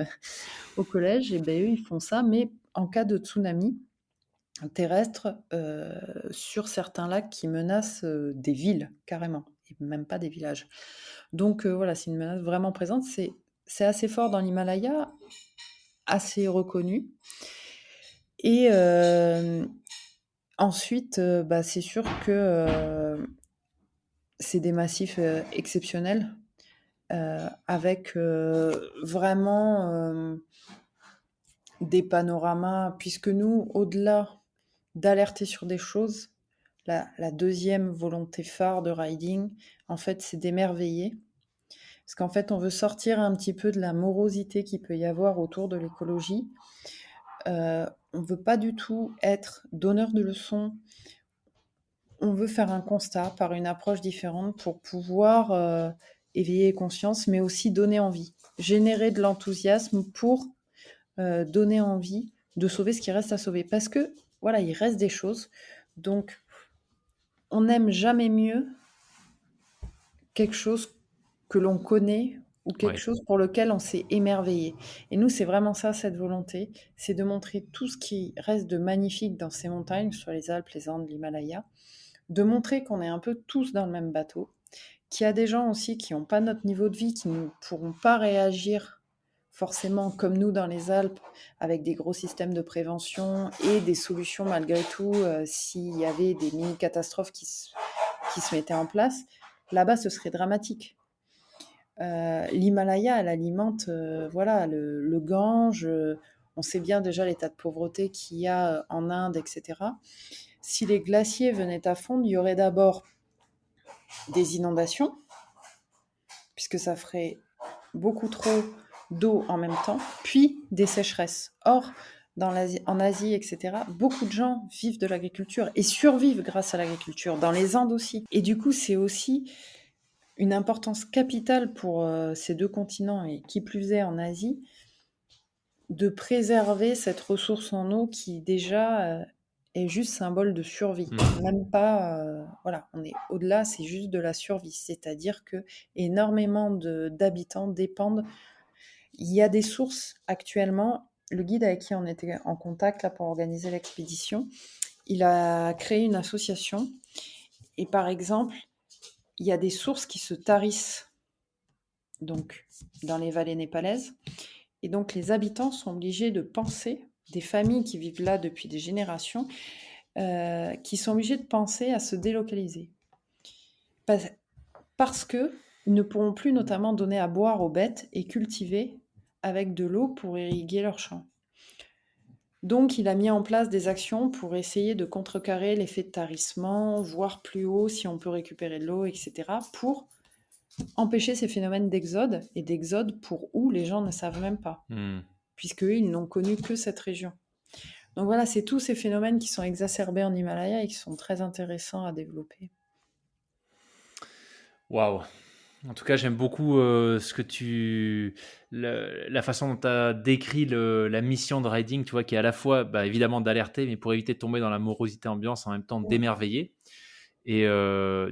au collège, et ben eux, ils font ça, mais en cas de tsunami terrestre sur certains lacs qui menacent des villes, carrément, et même pas des villages. Donc voilà, c'est une menace vraiment présente. C'est assez fort dans l'Himalaya, assez reconnu. Et ensuite, c'est sûr que c'est des massifs exceptionnels, avec vraiment des panoramas, puisque nous, au-delà d'alerter sur des choses, la deuxième volonté phare de riding, en fait, c'est d'émerveiller. Parce qu'en fait, on veut sortir un petit peu de la morosité qu'il peut y avoir autour de l'écologie. On ne veut pas du tout être donneur de leçons. On veut faire un constat par une approche différente pour pouvoir éveiller conscience, mais aussi donner envie. Générer de l'enthousiasme pour donner envie de sauver ce qui reste à sauver. Parce que, voilà, il reste des choses. Donc, on n'aime jamais mieux quelque chose que l'on connaît ou quelque Ouais. chose pour lequel on s'est émerveillé. Et nous, c'est vraiment ça, cette volonté, c'est de montrer tout ce qui reste de magnifique dans ces montagnes, sur les Alpes, les Andes, l'Himalaya, de montrer qu'on est un peu tous dans le même bateau, qu'il y a des gens aussi qui n'ont pas notre niveau de vie, qui ne pourront pas réagir forcément comme nous dans les Alpes, avec des gros systèmes de prévention et des solutions malgré tout, s'il y avait des mini-catastrophes qui se mettaient en place. Là-bas, ce serait dramatique. L'Himalaya, elle alimente voilà, le Gange. On sait bien déjà l'état de pauvreté qu'il y a en Inde, etc. Si les glaciers venaient à fondre, il y aurait d'abord des inondations, puisque ça ferait beaucoup trop d'eau en même temps, puis des sécheresses. Or, en Asie, etc., beaucoup de gens vivent de l'agriculture et survivent grâce à l'agriculture, dans les Andes aussi. Et du coup, c'est aussi une importance capitale pour ces deux continents, et qui plus est en Asie, de préserver cette ressource en eau qui déjà est juste symbole de survie. Même pas, voilà, on est au-delà, c'est juste de la survie. C'est-à-dire que énormément d'habitants dépendent. Il y a des sources actuellement. Le guide avec qui on était en contact là, pour organiser l'expédition, il a créé une association. Et par exemple, il y a des sources qui se tarissent donc dans les vallées népalaises. Et donc les habitants sont obligés de penser, des familles qui vivent là depuis des générations, qui sont obligées de penser à se délocaliser. Parce qu'ils ne pourront plus notamment donner à boire aux bêtes et cultiver avec de l'eau pour irriguer leurs champs. Donc il a mis en place des actions pour essayer de contrecarrer l'effet de tarissement, voir plus haut si on peut récupérer de l'eau, etc. pour empêcher ces phénomènes d'exode, et d'exode pour où les gens ne savent même pas, puisqu'eux, ils n'ont connu que cette région. Donc voilà, c'est tous ces phénomènes qui sont exacerbés en Himalaya et qui sont très intéressants à développer. Waouh! En tout cas, j'aime beaucoup la façon dont tu as décrit la mission de riding, tu vois, qui est à la fois évidemment d'alerter, mais pour éviter de tomber dans la morosité ambiance, en même temps d'émerveiller. Et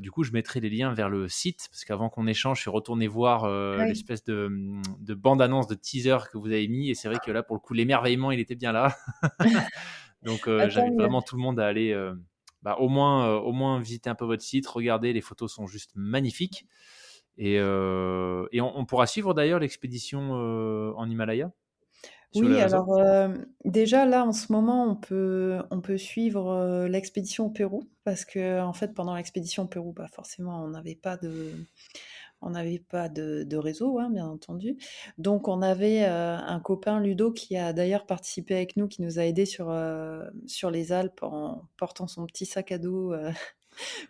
du coup, je mettrai les liens vers le site, parce qu'avant qu'on échange, je suis retourné voir l'espèce de bande-annonce, de teaser que vous avez mis, et c'est vrai que là, pour le coup, l'émerveillement, il était bien là. Donc, Attends, j'invite vraiment tout le monde à aller au moins visiter un peu votre site, regardez, les photos sont juste magnifiques. Et on pourra suivre d'ailleurs l'expédition en Himalaya sur les Oui, réseaux. alors, déjà là, en ce moment, on peut suivre, l'expédition au Pérou parce que en fait, pendant l'expédition au Pérou, bah, forcément, on n'avait pas de réseau, hein, bien entendu. Donc on avait, un copain Ludo qui a d'ailleurs participé avec nous, qui nous a aidés sur les Alpes en portant son petit sac à dos,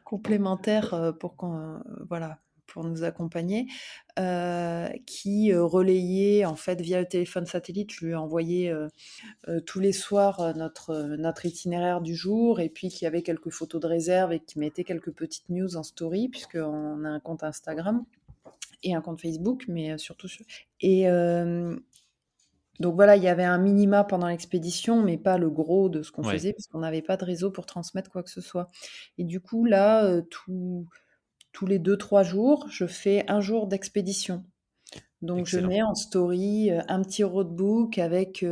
complémentaire, voilà, pour nous accompagner, qui, relayait en fait via le téléphone satellite. Je lui ai envoyé, tous les soirs, notre itinéraire du jour et puis qui avait quelques photos de réserve et qui mettait quelques petites news en story puisqu'on a un compte Instagram et un compte Facebook, mais surtout et donc voilà, il y avait un minima pendant l'expédition, mais pas le gros de ce qu'on Ouais, faisait puisqu'on n'avait pas de réseau pour transmettre quoi que ce soit. Et du coup là, tous les 2-3 jours, je fais un jour d'expédition. Donc je excellent. mets en story, un petit roadbook avec,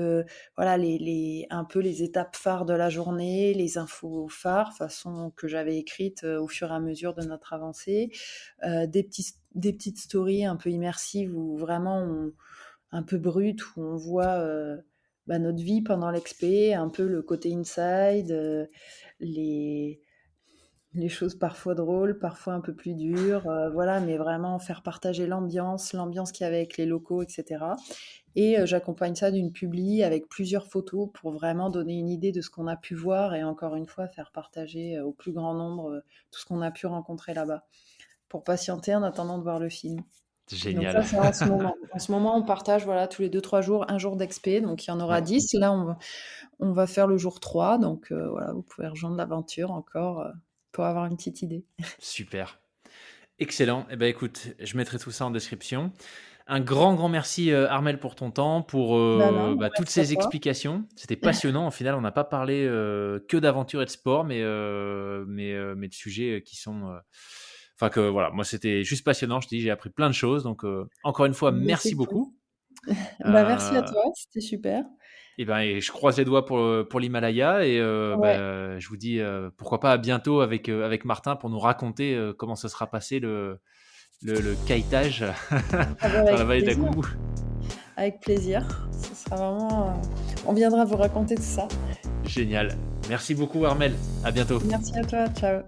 voilà un peu les étapes phares de la journée, les infos phares, façon que j'avais écrites, au fur et à mesure de notre avancée. Des petites stories un peu immersives où vraiment un peu brutes, où on voit, notre vie pendant l'expé, un peu le côté inside, les les choses parfois drôles, parfois un peu plus dures, voilà, mais vraiment faire partager l'ambiance qu'il y avait avec les locaux, et cetera. Et j'accompagne ça d'une publi avec plusieurs photos pour vraiment donner une idée de ce qu'on a pu voir et encore une fois faire partager, au plus grand nombre, tout ce qu'on a pu rencontrer là-bas, pour patienter en attendant de voir le film. Donc ça, Génial. c'est en ce moment. En ce moment, on partage, voilà, tous les 2-3 jours, un jour d'expé, donc il y en aura Ouais, 10. Là, on va faire le jour 3, donc voilà, vous pouvez rejoindre l'aventure encore, pour avoir une petite idée. super. Excellent. Eh ben, écoute, je mettrai tout ça en description. Un grand, grand merci, Armel, pour ton temps, pour Bah non, toutes merci à ces toi. explications. C'était passionnant. Au final, on n'a pas parlé que d'aventure et de sport, mais de sujets qui sont. Enfin, que voilà, moi, c'était juste passionnant. Je te dis, j'ai appris plein de choses. Donc, encore une fois, Mais merci c'est cool. beaucoup. Bah, merci à Euh, toi, c'était super. et je croise les doigts pour l'Himalaya. Et Ouais, je vous dis pourquoi pas à bientôt avec Martin pour nous raconter comment ça sera passé le kitage ah bah, dans la avec vallée plaisir, d'Agoumou. avec plaisir. Ce sera vraiment, on viendra vous raconter tout ça. Génial. Merci beaucoup, Armel. À bientôt. Merci à toi, ciao.